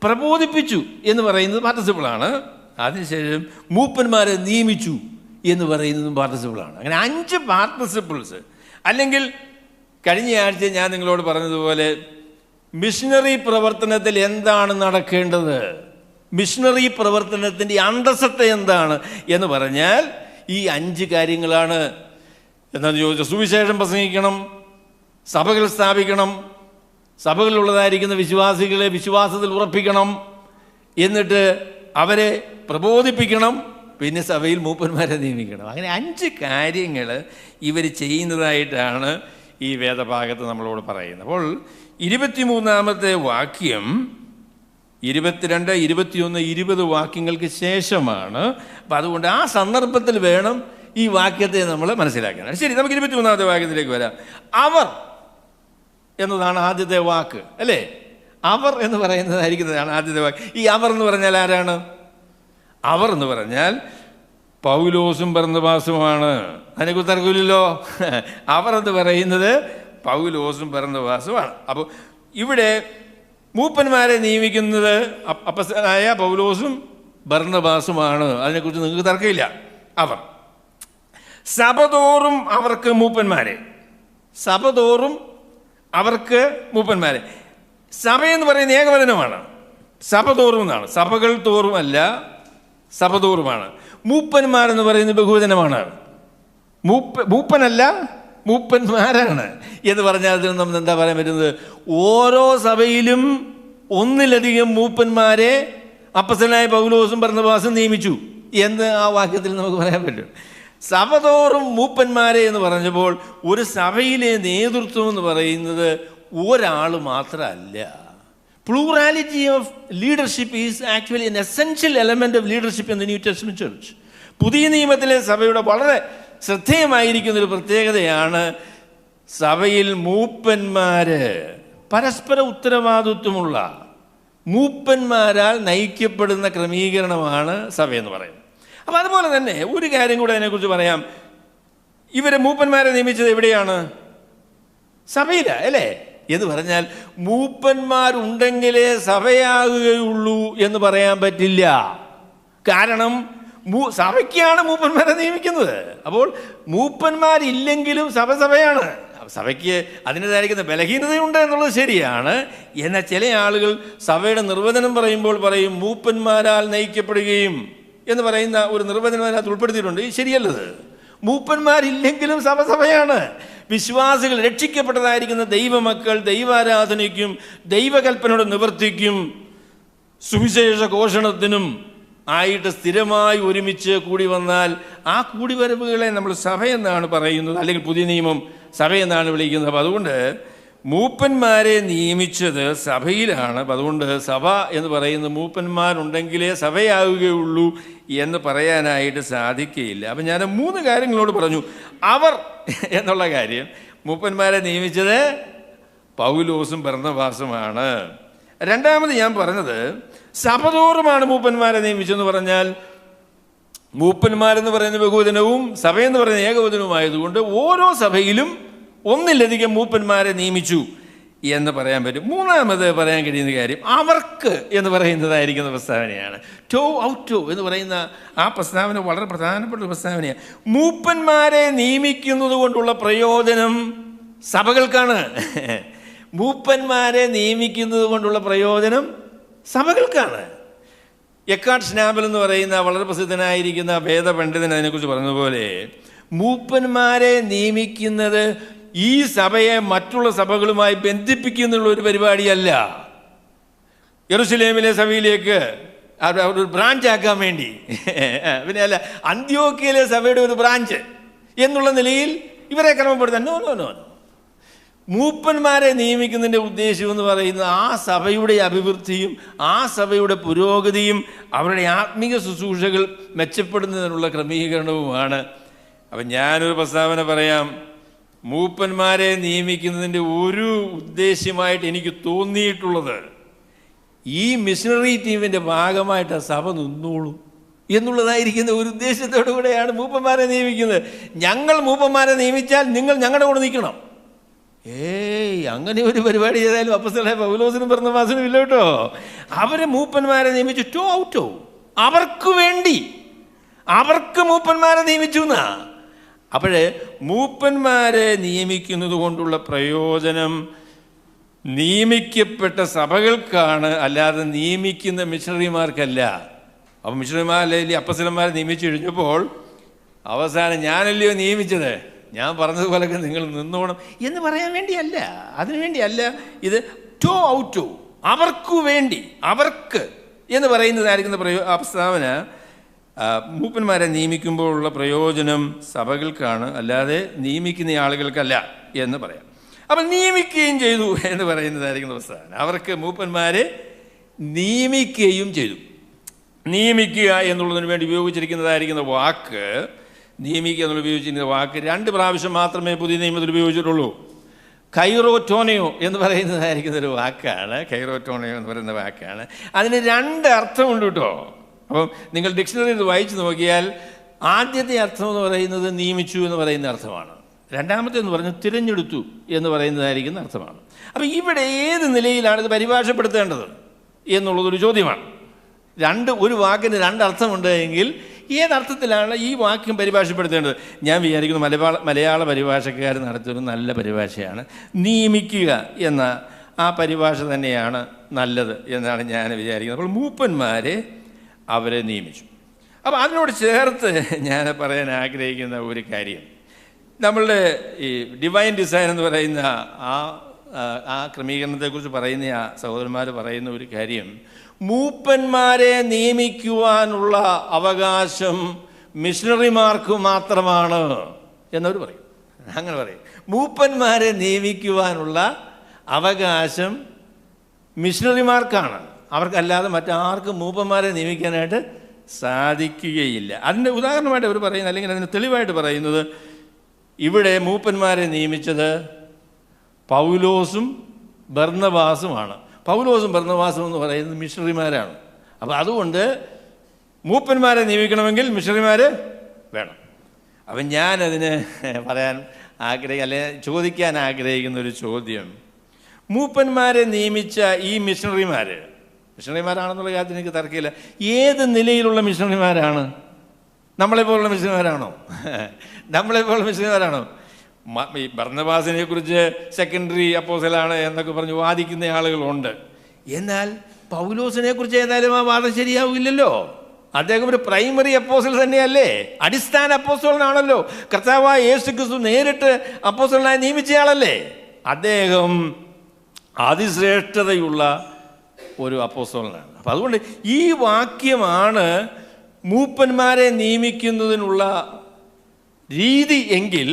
പ്രബോധിപ്പിച്ചു എന്ന് പറയുന്നത് പാർട്ടിസിപ്പിളാണ്. അതിനുശേഷം മൂപ്പന്മാരെ നിയമിച്ചു എന്ന് പറയുന്നതും പാർട്ടിസിപ്പിളാണ്. അങ്ങനെ 5 പാർട്ടിസിപ്പിൾസ് അല്ലെങ്കിൽ കഴിഞ്ഞ ആഴ്ച ഞാൻ നിങ്ങളോട് പറഞ്ഞതുപോലെ മിഷണറി പ്രവർത്തനത്തിൽ എന്താണ് നടക്കേണ്ടത്, മിഷണറി പ്രവർത്തനത്തിൻ്റെ അന്തസത്ത എന്താണ് എന്ന് പറഞ്ഞാൽ ഈ 5 കാര്യങ്ങളാണ്. എന്താണെന്ന് ചോദിച്ചാൽ സുവിശേഷം പ്രസംഗിക്കണം, സഭകൾ സ്ഥാപിക്കണം, സഭകളിലുള്ളതായിരിക്കുന്ന വിശ്വാസികളെ വിശ്വാസത്തിൽ ഉറപ്പിക്കണം, എന്നിട്ട് അവരെ പ്രബോധിപ്പിക്കണം, പിന്നെ സഭയിൽ മൂപ്പന്മാരെ നിയമിക്കണം. അങ്ങനെ 5 കാര്യങ്ങൾ ഇവർ ചെയ്യുന്നതായിട്ടാണ് ഈ വേദഭാഗത്ത് നമ്മളോട് പറയുന്നത്. അപ്പോൾ 23-ാമത്തെ വാക്യം 22, 21, 20 വാക്യങ്ങൾക്ക് ശേഷമാണ്. അപ്പം അതുകൊണ്ട് ആ സന്ദർഭത്തിൽ വേണം ഈ വാക്യത്തെ നമ്മൾ മനസ്സിലാക്കണം. ശരി, നമുക്ക് 23-ാമത്തെ വാക്യത്തിലേക്ക് വരാം. അവർ എന്നതാണ് ആദ്യത്തെ വാക്ക്, അല്ലേ? അവർ എന്ന് പറയുന്നതായിരിക്കുന്നതാണ് ആദ്യത്തെ വാക്ക്. ഈ അവർ എന്ന് പറഞ്ഞാൽ ആരാണ്? അവർ എന്ന് പറഞ്ഞാൽ പൗലോസും ബർന്നബാസുമാണ്. അതിനെക്കുറിച്ച് തർക്കമില്ലല്ലോ. അവർ എന്ന് പറയുന്നത് പൗലോസും ബർന്നബാസുമാണ്. അപ്പോൾ ഇവിടെ മൂപ്പന്മാരെ നിയമിക്കുന്നത് അപ്പസ്തലനായ പൗലോസും ബർന്നബാസുമാണ്. അതിനെക്കുറിച്ച് നിങ്ങൾക്ക് തർക്കമില്ല. അവർ സഭതോറും അവർക്ക് മൂപ്പന്മാരെ, സഭതോറും അവർക്ക് മൂപ്പന്മാരെ. സഭയെന്ന് പറയുന്ന ഏകവചനമാണ്, സഭതോറും എന്നാണ്. സഭകൾ തോറും അല്ല, സഭതോറുമാണ്. മൂപ്പന്മാരെന്ന് പറയുന്നത് ബഹുവചനമാണ്. മൂപ്പനല്ല, മൂപ്പന്മാരാണ് എന്ന് പറഞ്ഞാൽ അതിൽ നമ്മൾ എന്താ പറയാൻ പറ്റുന്നത്? ഓരോ സഭയിലും ഒന്നിലധികം മൂപ്പന്മാരെ അപ്പസ്തലനായ പൗലോസും ബർന്നബാസും നിയമിച്ചു എന്ന് ആ വാക്യത്തിൽ നമുക്ക് പറയാൻ പറ്റും. സഭതോറും മൂപ്പന്മാരെ എന്ന് പറഞ്ഞപ്പോൾ ഒരു സഭയിലെ നേതൃത്വം എന്ന് പറയുന്നത് ഒരാൾ മാത്രമല്ല. Plurality of leadership is actually N essential element of leadership in the new testament church. പുതിയ നിയമത്തിലെ സഭയുടെ വളരെ ശ്രദ്ധേയമായിരിക്കുന്നൊരു പ്രത്യേകതയാണ് സഭയിൽ മൂപ്പന്മാര് പരസ്പര ഉത്തരവാദിത്വമുള്ള മൂപ്പന്മാരാൽ നയിക്കപ്പെടുന്ന ക്രമീകരണമാണ് സഭയെന്ന് പറയുന്നത്. അപ്പം അതുപോലെ തന്നെ ഒരു കാര്യം കൂടെ അതിനെക്കുറിച്ച് പറയാം. ഇവരെ മൂപ്പന്മാരെ നിയമിച്ചത് എവിടെയാണ്? സഭയിലാണ്, അല്ലേ? എന്ന് പറഞ്ഞാൽ മൂപ്പന്മാരുണ്ടെങ്കിലേ സഭയാകുകയുള്ളൂ എന്ന് പറയാൻ പറ്റില്ല. കാരണം സഭയ്ക്കാണ് മൂപ്പന്മാരെ നിയമിക്കുന്നത്. അപ്പോൾ മൂപ്പന്മാരില്ലെങ്കിലും സഭയാണ്. സഭയ്ക്ക് അതിൻ്റെതായിരിക്കുന്ന ബലഹീനതയുണ്ട് എന്നുള്ളത് ശരിയാണ്. എന്നാൽ ചില ആളുകൾ സഭയുടെ നിർവചനം പറയുമ്പോൾ പറയും മൂപ്പന്മാരാൽ നയിക്കപ്പെടുകയും എന്ന് പറയുന്ന ഒരു നിർവചനം അതിനകത്ത് ഉൾപ്പെടുത്തിയിട്ടുണ്ട്. ശരിയല്ലത്. മൂപ്പന്മാരില്ലെങ്കിലും സഭയാണ്. വിശ്വാസികൾ, രക്ഷിക്കപ്പെട്ടതായിരിക്കുന്ന ദൈവമക്കൾ ദൈവാരാധനയ്ക്കും ദൈവകൽപ്പനയുടെ നിവർത്തിക്കും സുവിശേഷ ഘോഷണത്തിനും ആയിട്ട് സ്ഥിരമായി ഒരുമിച്ച് കൂടി വന്നാൽ ആ കൂടിവരവുകളെ നമ്മൾ സഭയെന്നാണ് പറയുന്നത്, അല്ലെങ്കിൽ പുതിയ നിയമം സഭയെന്നാണ് വിളിക്കുന്നത്. അപ്പം അതുകൊണ്ട് മൂപ്പന്മാരെ നിയമിച്ചത് സഭയിലാണ്. അപ്പം അതുകൊണ്ട് സഭ എന്ന് പറയുന്ന മൂപ്പന്മാരുണ്ടെങ്കിലേ സഭയാവുകയുള്ളൂ എന്ന് പറയാനായിട്ട് സാധിക്കുകയില്ല. അപ്പം ഞാൻ 3 കാര്യങ്ങളോട് പറഞ്ഞു. അവർ എന്നുള്ള കാര്യം, മൂപ്പന്മാരെ നിയമിച്ചത് പൗലോസും ബർന്നബാസുമാണ്. രണ്ടാമത് ഞാൻ പറഞ്ഞത് സഭതോറുമാണ് മൂപ്പന്മാരെ നിയമിച്ചെന്ന് പറഞ്ഞാൽ മൂപ്പന്മാരെന്ന് പറയുന്ന ബഹുവചനവും സഭയെന്ന് പറയുന്ന ഏകവചനവുമായതുകൊണ്ട് ഓരോ സഭയിലും ഒന്നിലധികം മൂപ്പന്മാരെ നിയമിച്ചു എന്ന് പറയാൻ പറ്റും. മൂന്നാമത് പറയാൻ കഴിയുന്ന കാര്യം അവർക്ക് എന്ന് പറയുന്നതായിരിക്കുന്ന പ്രസ്താവനയാണ്. ടോ ഔട്ടോ എന്ന് പറയുന്ന ആ പ്രസ്താവന വളരെ പ്രധാനപ്പെട്ട പ്രസ്താവനയാണ്. മൂപ്പന്മാരെ നിയമിക്കുന്നത് കൊണ്ടുള്ള പ്രയോജനം സഭകൾക്കാണ്. മൂപ്പന്മാരെ നിയമിക്കുന്നത് കൊണ്ടുള്ള പ്രയോജനം സഭകൾക്കാണ്. എക്കാർട്ട് സ്നാബൽ എന്ന് പറയുന്ന വളരെ പ്രസിദ്ധനായിരിക്കുന്ന വേദപണ്ഡിതൻ അതിനെക്കുറിച്ച് പറഞ്ഞതുപോലെ മൂപ്പന്മാരെ നിയമിക്കുന്നത് ഈ സഭയെ മറ്റുള്ള സഭകളുമായി ബന്ധിപ്പിക്കുന്നുള്ള ഒരു പരിപാടിയല്ല. യെരുശലേമിലെ സഭയിലേക്ക് ഒരു ബ്രാഞ്ച് ആക്കാൻ വേണ്ടി, പിന്നെ അല്ല അന്ത്യോക്യയിലെ സഭയുടെ ഒരു ബ്രാഞ്ച് എന്നുള്ള നിലയിൽ ഇവരെ ക്രമപ്പെടുത്താൻ നോ. മൂപ്പന്മാരെ നിയമിക്കുന്നതിൻ്റെ ഉദ്ദേശം എന്ന് പറയുന്നത് ആ സഭയുടെ അഭിവൃദ്ധിയും ആ സഭയുടെ പുരോഗതിയും അവരുടെ ആത്മീക ശുശ്രൂഷകൾ മെച്ചപ്പെടുന്നതിനുള്ള ക്രമീകരണവുമാണ്. അപ്പം ഞാനൊരു പ്രസ്താവന പറയാം. മൂപ്പന്മാരെ നിയമിക്കുന്നതിൻ്റെ ഒരു ഉദ്ദേശ്യമായിട്ട് എനിക്ക് തോന്നിയിട്ടുള്ളത് ഈ മിഷണറി ടീമിൻ്റെ ഭാഗമായിട്ട് സഭ നിന്നോളൂ എന്നുള്ളതായിരിക്കുന്ന ഒരു ഉദ്ദേശത്തോടു കൂടെയാണ് മൂപ്പന്മാരെ നിയമിക്കുന്നത്. ഞങ്ങൾ മൂപ്പന്മാരെ നിയമിച്ചാൽ നിങ്ങൾ ഞങ്ങളുടെ കൂടെ നിൽക്കണം. അങ്ങനെ ഒരു പരിപാടി ചെയ്താലും അപ്പോസ്തലനായ പൗലോസിനും ബർന്നബാസിനും ഇല്ല കേട്ടോ. അവരെ മൂപ്പന്മാരെ നിയമിച്ചു. ടോ ഔട്ടോ, അവർക്ക് വേണ്ടി, അവർക്ക് മൂപ്പന്മാരെ നിയമിച്ചു എന്നാ. അപ്പോഴേ മൂപ്പന്മാരെ നിയമിക്കുന്നത് കൊണ്ടുള്ള പ്രയോജനം നിയമിക്കപ്പെട്ട സഭകൾക്കാണ്, അല്ലാതെ നിയമിക്കുന്ന മിഷണറിമാർക്കല്ല. അപ്പം മിഷണറിമാരല്ലേ അപ്പസ്തലന്മാരെ നിയമിച്ചു കഴിഞ്ഞപ്പോൾ അവസാനം ഞാനല്ലയോ നിയമിച്ചത്, ഞാൻ പറഞ്ഞതുപോലൊക്കെ നിങ്ങൾ നിന്നോണം എന്ന് പറയാൻ വേണ്ടിയല്ല, അതിനു വേണ്ടിയല്ല. ഇത് ടു ഔട്ടു, അവർക്കു വേണ്ടി, അവർക്ക് എന്ന് പറയുന്നതായിരിക്കുന്ന പ്രസ്താവന മൂപ്പന്മാരെ നിയമിക്കുമ്പോഴുള്ള പ്രയോജനം സഭകൾക്കാണ്, അല്ലാതെ നിയമിക്കുന്ന ആളുകൾക്കല്ല എന്ന് പറയാം. അപ്പം നിയമിക്കുകയും ചെയ്തു എന്ന് പറയുന്നതായിരിക്കുന്ന പ്രസ്താവന. അവർക്ക് മൂപ്പന്മാരെ നിയമിക്കുകയും ചെയ്തു. നിയമിക്കുക എന്നുള്ളതിന് വേണ്ടി ഉപയോഗിച്ചിരിക്കുന്നതായിരിക്കുന്ന വാക്ക്, നിയമിക്കുക എന്നുള്ള ഉപയോഗിച്ചിരിക്കുന്ന വാക്ക് 2 പ്രാവശ്യം മാത്രമേ പുതിയ നിയമത്തിൽ ഉപയോഗിച്ചിട്ടുള്ളൂ. കൈറോറ്റോണയോ എന്ന് പറയുന്നതായിരിക്കുന്നൊരു വാക്കാണ്. കൈറോറ്റോണയോ എന്ന് പറയുന്ന വാക്കാണ്. അതിന് 2 അർത്ഥമുണ്ട് കേട്ടോ. അപ്പം നിങ്ങൾ ഡിക്ഷണറി ഇത് വായിച്ചു നോക്കിയാൽ ആദ്യത്തെ അർത്ഥം എന്ന് പറയുന്നത് നിയമിച്ചു എന്ന് പറയുന്ന അർത്ഥമാണ്. രണ്ടാമത്തെ എന്ന് പറഞ്ഞാൽ തിരഞ്ഞെടുത്തു എന്ന് പറയുന്നതായിരിക്കുന്ന അർത്ഥമാണ്. അപ്പം ഇവിടെ ഏത് നിലയിലാണ് ഇത് പരിഭാഷപ്പെടുത്തേണ്ടത് എന്നുള്ളതൊരു ചോദ്യമാണ്. ഒരു വാക്കിന് 2 അർത്ഥമുണ്ട് എങ്കിൽ ഏതർത്ഥത്തിലാണ് ഈ വാക്യം പരിഭാഷപ്പെടുത്തേണ്ടത്? ഞാൻ വിചാരിക്കുന്നു മലയാള പരിഭാഷക്കാർ നടത്തുന്ന നല്ല പരിഭാഷയാണ്. നിയമിക്കുക എന്ന ആ പരിഭാഷ തന്നെയാണ് നല്ലത് എന്നാണ് ഞാൻ വിചാരിക്കുന്നത്. അപ്പോൾ മൂപ്പന്മാരെ അവരെ നിയമിച്ചു. അപ്പോൾ അതിനോട് ചേർത്ത് ഞാൻ പറയാൻ ആഗ്രഹിക്കുന്ന ഒരു കാര്യം, നമ്മളുടെ ഈ ഡിവൈൻ ഡിസൈൻ എന്ന് പറയുന്ന ആ ക്രമീകരണത്തെക്കുറിച്ച് പറയുന്ന ആ സഹോദരന്മാർ പറയുന്ന ഒരു കാര്യം, മൂപ്പന്മാരെ നിയമിക്കുവാനുള്ള അവകാശം മിഷണറിമാർക്ക് മാത്രമാണ് എന്നവർ പറയും. അങ്ങനെ പറയും, മൂപ്പന്മാരെ നിയമിക്കുവാനുള്ള അവകാശം മിഷണറിമാർക്കാണ്, അവർക്കല്ലാതെ മറ്റാർക്കും മൂപ്പന്മാരെ നിയമിക്കാനായിട്ട് സാധിക്കുകയില്ല. അതിൻ്റെ ഉദാഹരണമായിട്ട് അവർ പറയുന്നത്, അല്ലെങ്കിൽ അതിന് തെളിവായിട്ട് പറയുന്നത്, ഇവിടെ മൂപ്പന്മാരെ നിയമിച്ചത് പൗലോസും ബർന്നബാസുമാണ്. പൗലോസും ബർന്നബാസും എന്ന് പറയുന്നത് മിഷണറിമാരാണ്. അപ്പോൾ അതുകൊണ്ട് മൂപ്പന്മാരെ നിയമിക്കണമെങ്കിൽ മിഷണറിമാർ വേണം. അപ്പം ഞാനതിന് പറയാൻ ചോദിക്കാൻ ആഗ്രഹിക്കുന്ന ഒരു ചോദ്യം, മൂപ്പന്മാരെ നിയമിച്ച ഈ മിഷണറിമാരാണെന്നുള്ള കാര്യത്തിൽ എനിക്ക് തർക്കമില്ല. ഏത് നിലയിലുള്ള മിഷണറിമാരാണ്? നമ്മളെപ്പോലുള്ള മിഷണറിമാരാണോ? ഈ ബർന്നബാസിനെ കുറിച്ച് സെക്കൻഡറി അപ്പോസ്റ്റലാണ് എന്നൊക്കെ പറഞ്ഞ് വാദിക്കുന്ന ആളുകളുണ്ട്. എന്നാൽ പൗലോസിനെ കുറിച്ച് ഏതായാലും ആ വാദം ശരിയാവില്ലല്ലോ. അദ്ദേഹം ഒരു പ്രൈമറി അപ്പോസ്റ്റൽ തന്നെയല്ലേ, അടിസ്ഥാന അപ്പോസ്റ്റലനാണല്ലോ. കർത്താവായ യേശു ക്രിസ്തു നേരിട്ട് അപ്പോസ്റ്റലനായി നിയമിച്ചയാളല്ലേ. അദ്ദേഹം അതിശ്രേഷ്ഠതയുള്ള ഒരു അപ്പോസ്റ്റലനാണ്. അപ്പം അതുകൊണ്ട് ഈ വാക്യമാണ് മൂപ്പന്മാരെ നിയമിക്കുന്നതിനുള്ള രീതി എങ്കിൽ,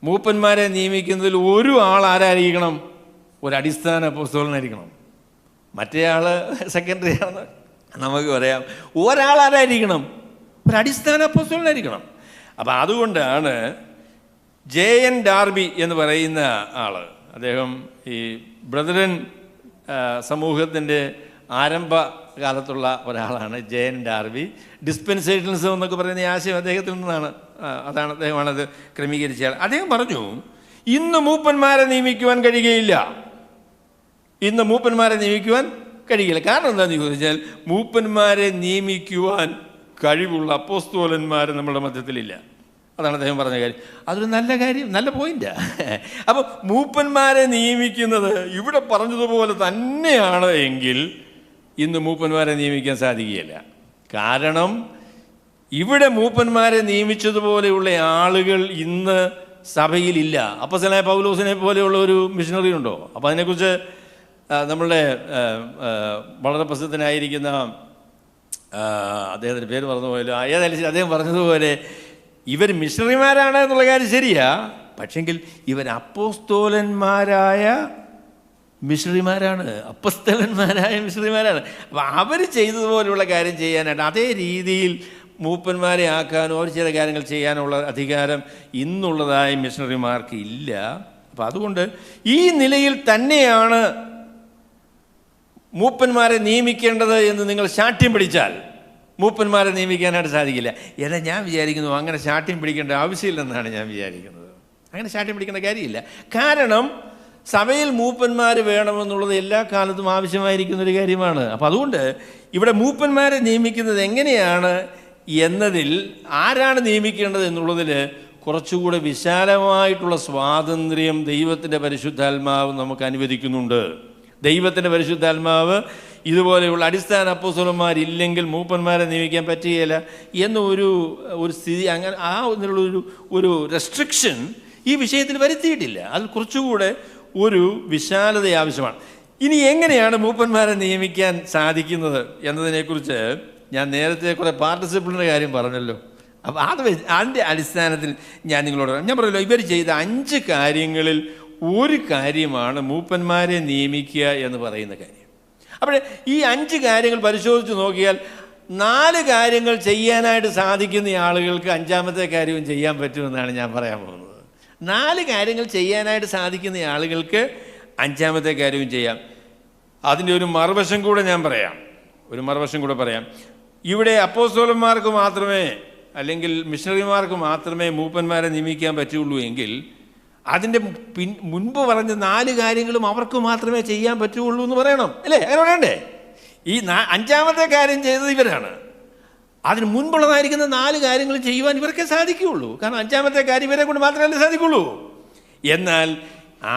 മൂപ്പന്മാരെ നിയമിക്കുന്നതിൽ ഒരു ആൾ ആരായിരിക്കണം? ഒരു അടിസ്ഥാന അപ്പോസ്തലനായിരിക്കണം. മറ്റേ ആൾ സെക്കൻഡറി ആണെന്ന് നമുക്ക് പറയാം. ഒരാൾ ആരായിരിക്കണം? ഒരു അടിസ്ഥാന അപ്പോസ്തലനായിരിക്കണം. അപ്പം അതുകൊണ്ടാണ് JN ഡാർബി എന്ന് പറയുന്ന ആൾ, അദ്ദേഹം ഈ ബ്രദറൻ സമൂഹത്തിൻ്റെ ആരംഭകാലത്തുള്ള ഒരാളാണ് JN ഡാർബി. ഡിസ്പെൻസേഷൻസ് എന്നൊക്കെ പറയുന്ന ഈ ആശയം അദ്ദേഹത്തിൽ നിന്നാണ്. അദ്ദേഹമാണത് ക്രമീകരിച്ചയാൾ. അദ്ദേഹം പറഞ്ഞു, ഇന്ന് മൂപ്പന്മാരെ നിയമിക്കുവാൻ കഴിയുകയില്ല. കാരണം എന്താണെന്ന് ചോദിച്ചാൽ, മൂപ്പന്മാരെ നിയമിക്കുവാൻ കഴിവുള്ള അപ്പോസ്തലന്മാർ നമ്മുടെ മധ്യത്തിലില്ല. അതാണ് അദ്ദേഹം പറഞ്ഞ കാര്യം. അതൊരു നല്ല കാര്യം, നല്ല പോയിന്റാണ്. അപ്പം മൂപ്പന്മാരെ നിയമിക്കുന്നത് ഇവിടെ പറഞ്ഞതുപോലെ തന്നെയാണ് എങ്കിൽ ഇന്ന് മൂപ്പന്മാരെ നിയമിക്കാൻ സാധിക്കുകയില്ല. കാരണം ഇവിടെ മൂപ്പന്മാരെ നിയമിച്ചതുപോലെയുള്ള ആളുകൾ ഇന്ന് സഭയിലില്ല. അപ്പോസ്തലനായ പൗലോസിനെ പോലെയുള്ള ഒരു മിഷണറി ഉണ്ടോ? അപ്പോൾ അതിനെക്കുറിച്ച് നമ്മളുടെ വളരെ പ്രസിദ്ധനായിരിക്കുന്ന അദ്ദേഹത്തിൻ്റെ പേര് മറന്നുപോയല്ലോ, ഏതായാലും അദ്ദേഹം പറഞ്ഞതുപോലെ ഇവർ മിഷണറിമാരാണ് എന്നുള്ള കാര്യം ശരിയാ, പക്ഷെങ്കിൽ ഇവർ അപ്പോസ്തലന്മാരായ മിഷണറിമാരാണ്. അപ്പോൾ അവർ ചെയ്തതുപോലെയുള്ള കാര്യം ചെയ്യാനായിട്ട് അതേ രീതിയിൽ മൂപ്പന്മാരെ ആക്കാനോ അവർ ചില കാര്യങ്ങൾ ചെയ്യാനുള്ള അധികാരം ഇന്നുള്ളതായ മിഷണറിമാർക്ക് ഇല്ല. അപ്പം അതുകൊണ്ട് ഈ നിലയിൽ തന്നെയാണ് മൂപ്പന്മാരെ നിയമിക്കേണ്ടത് എന്ന് നിങ്ങൾ ശാഠ്യം പിടിച്ചാൽ മൂപ്പന്മാരെ നിയമിക്കാനായിട്ട് സാധിക്കില്ല. എന്നാൽ ഞാൻ വിചാരിക്കുന്നു അങ്ങനെ ശാഠ്യം പിടിക്കേണ്ട ആവശ്യമില്ലെന്നാണ് ഞാൻ വിചാരിക്കുന്നത്. അങ്ങനെ ശാഠ്യം പിടിക്കേണ്ട കാര്യമില്ല. കാരണം സഭയിൽ മൂപ്പന്മാർ വേണമെന്നുള്ളത് എല്ലാ കാലത്തും ആവശ്യമായിരിക്കുന്നൊരു കാര്യമാണ്. അപ്പം അതുകൊണ്ട് ഇവിടെ മൂപ്പന്മാരെ നിയമിക്കുന്നത് എങ്ങനെയാണ് എന്നതിൽ ആരാണ് നിയമിക്കേണ്ടത് എന്നുള്ളതിൽ കുറച്ചുകൂടെ വിശാലമായിട്ടുള്ള സ്വാതന്ത്ര്യം ദൈവത്തിൻ്റെ പരിശുദ്ധാത്മാവ് നമുക്ക് അനുവദിക്കുന്നുണ്ട്. ദൈവത്തിൻ്റെ പരിശുദ്ധാത്മാവ് ഇതുപോലെയുള്ള അടിസ്ഥാന അപ്പോസ്തലന്മാരില്ലെങ്കിൽ മൂപ്പന്മാരെ നിയമിക്കാൻ പറ്റുകയില്ല എന്നൊരു സ്ഥിതി, അങ്ങനെ ആ ഒരു റെസ്ട്രിക്ഷൻ ഈ വിഷയത്തിൽ വരുത്തിയിട്ടില്ല. അത് കുറച്ചുകൂടെ ഒരു വിശാലത ആവശ്യമാണ്. ഇനി എങ്ങനെയാണ് മൂപ്പന്മാരെ നിയമിക്കാൻ സാധിക്കുന്നത് എന്നതിനെക്കുറിച്ച് ഞാൻ നേരത്തെ കുറേ പാർട്ടിസിപ്പിളിൻ്റെ കാര്യം പറഞ്ഞല്ലോ. അപ്പോൾ അതിൻ്റെ അടിസ്ഥാനത്തിൽ ഞാൻ നിങ്ങളോട് ഞാൻ പറയല്ലോ, ഇവർ ചെയ്ത 5 കാര്യങ്ങളിൽ ഒരു കാര്യമാണ് മൂപ്പന്മാരെ നിയമിക്കുക എന്ന് പറയുന്ന കാര്യം. അപ്പോൾ ഈ 5 കാര്യങ്ങൾ പരിശോധിച്ച് നോക്കിയാൽ 4 കാര്യങ്ങൾ ചെയ്യാനായിട്ട് സാധിക്കുന്ന ആളുകൾക്ക് 5ാമത്തെ കാര്യവും ചെയ്യാൻ പറ്റുമെന്നാണ് ഞാൻ പറയാൻ പോകുന്നത്. 4 കാര്യങ്ങൾ ചെയ്യാനായിട്ട് സാധിക്കുന്ന ആളുകൾക്ക് 5ാമത്തെ കാര്യവും ചെയ്യാം. അതിൻ്റെ ഒരു മറുവശം കൂടെ ഞാൻ പറയാം. ഇവിടെ അപ്പോസ്തലന്മാർക്ക് മാത്രമേ അല്ലെങ്കിൽ മിഷണറിമാർക്ക് മാത്രമേ മൂപ്പന്മാരെ നിയമിക്കാൻ പറ്റുള്ളൂ എങ്കിൽ അതിൻ്റെ മുൻപ് പറഞ്ഞ 4 കാര്യങ്ങളും അവർക്ക് മാത്രമേ ചെയ്യാൻ പറ്റുള്ളൂ എന്ന് പറയണം, അല്ലേ? അങ്ങനെ പറയണ്ടേ? ഈ 5ാമത്തെ കാര്യം ചെയ്തത് ഇവരാണ്. അതിന് മുൻപുള്ളതായിരിക്കുന്ന 4 കാര്യങ്ങൾ ചെയ്യുവാൻ ഇവർക്കേ സാധിക്കുകയുള്ളൂ. കാരണം 5ാമത്തെ കാര്യം ഇവരെ കൊണ്ട് മാത്രമല്ലേ സാധിക്കുള്ളൂ. എന്നാൽ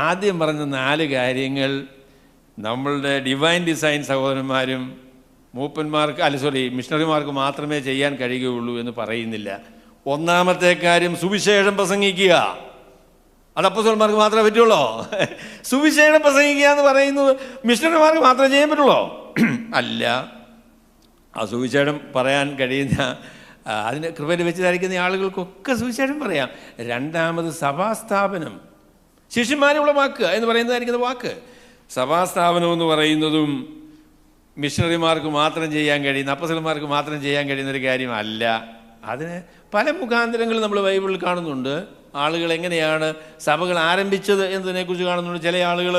ആദ്യം പറഞ്ഞ 4 കാര്യങ്ങൾ നമ്മളുടെ ഡിവൈൻ ഡിസൈൻ സഹോദരന്മാരും മിഷണറിമാർക്ക് മാത്രമേ ചെയ്യാൻ കഴിയുകയുള്ളൂ എന്ന് പറയുന്നില്ല. 1ാമത്തെ കാര്യം സുവിശേഷം പ്രസംഗിക്കുക. അത് അപ്പോസ്തലന്മാർക്ക് മാത്രമേ പറ്റുള്ളൂ. സുവിശേഷം പ്രസംഗിക്കുക എന്ന് പറയുന്നത് മിഷണറിമാർക്ക് മാത്രമേ ചെയ്യാൻ പറ്റുള്ളൂ? അല്ല. ആ സുവിശേഷം പറയാൻ കഴിയുന്ന അതിന് കൃപ ലഭിച്ചതായിരിക്കുന്ന ആളുകൾക്കൊക്കെ സുവിശേഷം പറയാം. 2ാമത് സഭാസ്ഥാപനം, ശിഷ്യന്മാരെ ഉളവാക്കുക എന്ന് പറയുന്നതായിരിക്കുന്ന വാക്ക്. സഭാസ്ഥാപനം എന്ന് പറയുന്നതും മിഷണറിമാർക്ക് മാത്രം ചെയ്യാൻ കഴിയുന്ന, അപ്പോസ്തലന്മാർക്ക് മാത്രം ചെയ്യാൻ കഴിയുന്ന ഒരു കാര്യമല്ല. അതിന് പല മുഖാന്തരങ്ങൾ നമ്മൾ ബൈബിളിൽ കാണുന്നുണ്ട്. ആളുകൾ എങ്ങനെയാണ് സഭകൾ ആരംഭിച്ചത് എന്നതിനെക്കുറിച്ച് കാണുന്നുണ്ട്. ചില ആളുകൾ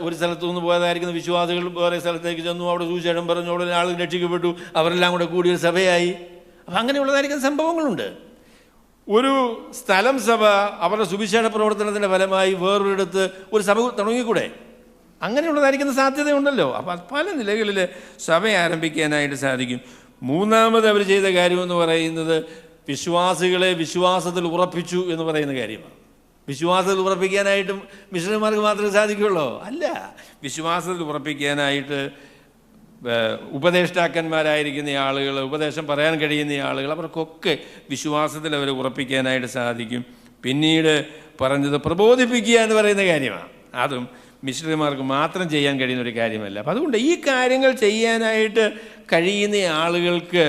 ഒരു സ്ഥലത്തു നിന്ന് പോയതായിരിക്കുന്ന വിശ്വാസികൾ വേറെ സ്ഥലത്തേക്ക് ചെന്നു, അവിടെ സുവിശേഷം പറഞ്ഞു, അവിടെ ആളുകൾ രക്ഷിക്കപ്പെട്ടു, അവരെല്ലാം കൂടെ കൂടിയൊരു സഭയായി. അപ്പം അങ്ങനെയുള്ളതായിരിക്കുന്ന സംഭവങ്ങളുണ്ട്. ഒരു സ്ഥലം സഭ അവരുടെ സുവിശേഷ പ്രവർത്തനത്തിൻ്റെ ഫലമായി വേറൊരിടത്ത് ഒരു സഭ തുടങ്ങിക്കൂടെ? അങ്ങനെയുള്ളതായിരിക്കുന്ന സാധ്യതയുണ്ടല്ലോ. അപ്പം പല നിലകളിൽ സഭ ആരംഭിക്കാനായിട്ട് സാധിക്കും. 3ാമത് അവർ ചെയ്ത കാര്യമെന്ന് പറയുന്നത് വിശ്വാസികളെ വിശ്വാസത്തിൽ ഉറപ്പിച്ചു എന്ന് പറയുന്ന കാര്യമാണ്. വിശ്വാസത്തിൽ ഉറപ്പിക്കാനായിട്ടും മിഷണറിമാർക്ക് മാത്രമേ സാധിക്കുകയുള്ളൂ? അല്ല. വിശ്വാസത്തിൽ ഉറപ്പിക്കാനായിട്ട് ഉപദേഷ്ടാക്കന്മാരായിരിക്കുന്ന ആളുകൾ, ഉപദേശം പറയാൻ കഴിയുന്ന ആളുകൾ, അവർക്കൊക്കെ വിശ്വാസത്തിൽ അവരെ ഉറപ്പിക്കാനായിട്ട് സാധിക്കും. പിന്നീട് പറഞ്ഞത് പ്രബോധിപ്പിക്കുക എന്ന് പറയുന്ന കാര്യമാണ്. അതും മിഷണറിമാർക്ക് മാത്രം ചെയ്യാൻ കഴിയുന്ന ഒരു കാര്യമല്ല. അപ്പം അതുകൊണ്ട് ഈ കാര്യങ്ങൾ ചെയ്യാനായിട്ട് കഴിയുന്ന ആളുകൾക്ക്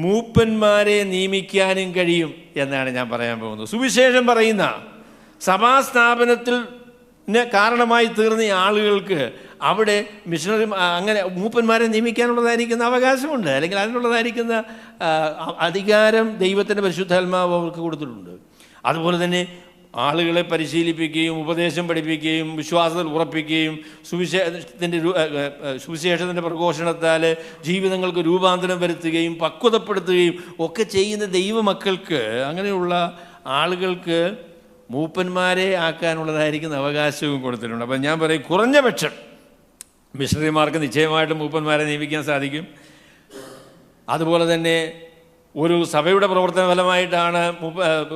മൂപ്പന്മാരെ നിയമിക്കാനും കഴിയും എന്നാണ് ഞാൻ പറയാൻ പോകുന്നത്. സുവിശേഷം പറയുന്ന സഭാസ്ഥാപനത്തിന് കാരണമായി തീർന്ന ആളുകൾക്ക് അവിടെ മിഷണറി അങ്ങനെ മൂപ്പന്മാരെ നിയമിക്കാനുള്ളതായിരിക്കുന്ന അവകാശമുണ്ട്, അല്ലെങ്കിൽ അതിനുള്ളതായിരിക്കുന്ന അധികാരം ദൈവത്തിൻ്റെ പരിശുദ്ധാത്മാവ് അവർക്ക് കൊടുത്തിട്ടുണ്ട്. അതുപോലെ തന്നെ ആളുകളെ പരിശീലിപ്പിക്കുകയും ഉപദേശം പഠിപ്പിക്കുകയും വിശ്വാസത്തിൽ ഉറപ്പിക്കുകയും സുവിശേഷത്തിൻ്റെ പ്രഘോഷണത്താൽ ജീവിതങ്ങൾക്ക് രൂപാന്തരം വരുത്തുകയും പക്വതപ്പെടുത്തുകയും ഒക്കെ ചെയ്യുന്ന ദൈവമക്കൾക്ക്, അങ്ങനെയുള്ള ആളുകൾക്ക് മൂപ്പന്മാരെ ആക്കാനുള്ളതായിരിക്കുന്ന അവകാശവും കൊടുത്തിട്ടുണ്ട്. അപ്പം ഞാൻ പറയും, കുറഞ്ഞ പക്ഷം മിഷണറിമാർക്ക് നിശ്ചയമായിട്ടും മൂപ്പന്മാരെ നിയമിക്കാൻ സാധിക്കും. അതുപോലെ തന്നെ ഒരു സഭയുടെ പ്രവർത്തന ഫലമായിട്ടാണ്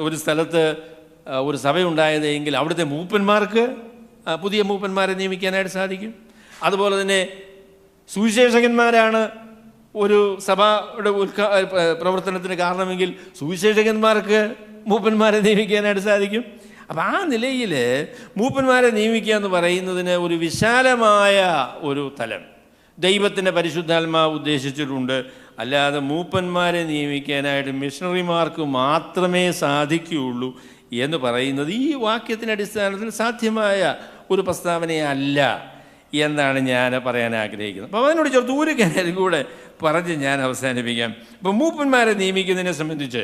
ഒരു സ്ഥലത്ത് ഒരു സഭയുണ്ടായത് എങ്കിൽ അവിടുത്തെ മൂപ്പന്മാർക്ക് പുതിയ മൂപ്പന്മാരെ നിയമിക്കാനായിട്ട് സാധിക്കും. അതുപോലെ തന്നെ സുവിശേഷകന്മാരാണ് ഒരു സഭയുടെ പ്രവർത്തനത്തിന് കാരണമെങ്കിൽ സുവിശേഷകന്മാർക്ക് മൂപ്പന്മാരെ നിയമിക്കാനായിട്ട് സാധിക്കും. അപ്പം ആ നിലയിൽ മൂപ്പന്മാരെ നിയമിക്കുക എന്ന് പറയുന്നതിന് ഒരു വിശാലമായ ഒരു തലം ദൈവത്തിൻ്റെ പരിശുദ്ധാത്മാവ് ഉദ്ദേശിച്ചിട്ടുണ്ട്. അല്ലാതെ മൂപ്പന്മാരെ നിയമിക്കാനായിട്ട് മിഷണറിമാർക്ക് മാത്രമേ സാധിക്കുകയുള്ളൂ എന്ന് പറയുന്നത് ഈ വാക്യത്തിൻ്റെ അടിസ്ഥാനത്തിൽ സാധ്യമായ ഒരു പ്രസ്താവനയല്ല എന്നാണ് ഞാൻ പറയാൻ ആഗ്രഹിക്കുന്നത്. അപ്പോൾ അതിനോട് ചേർത്ത് ഒരു കാര്യം കൂടെ പറഞ്ഞ് ഞാൻ അവസാനിപ്പിക്കാം. അപ്പോൾ മൂപ്പന്മാരെ നിയമിക്കുന്നതിനെ സംബന്ധിച്ച്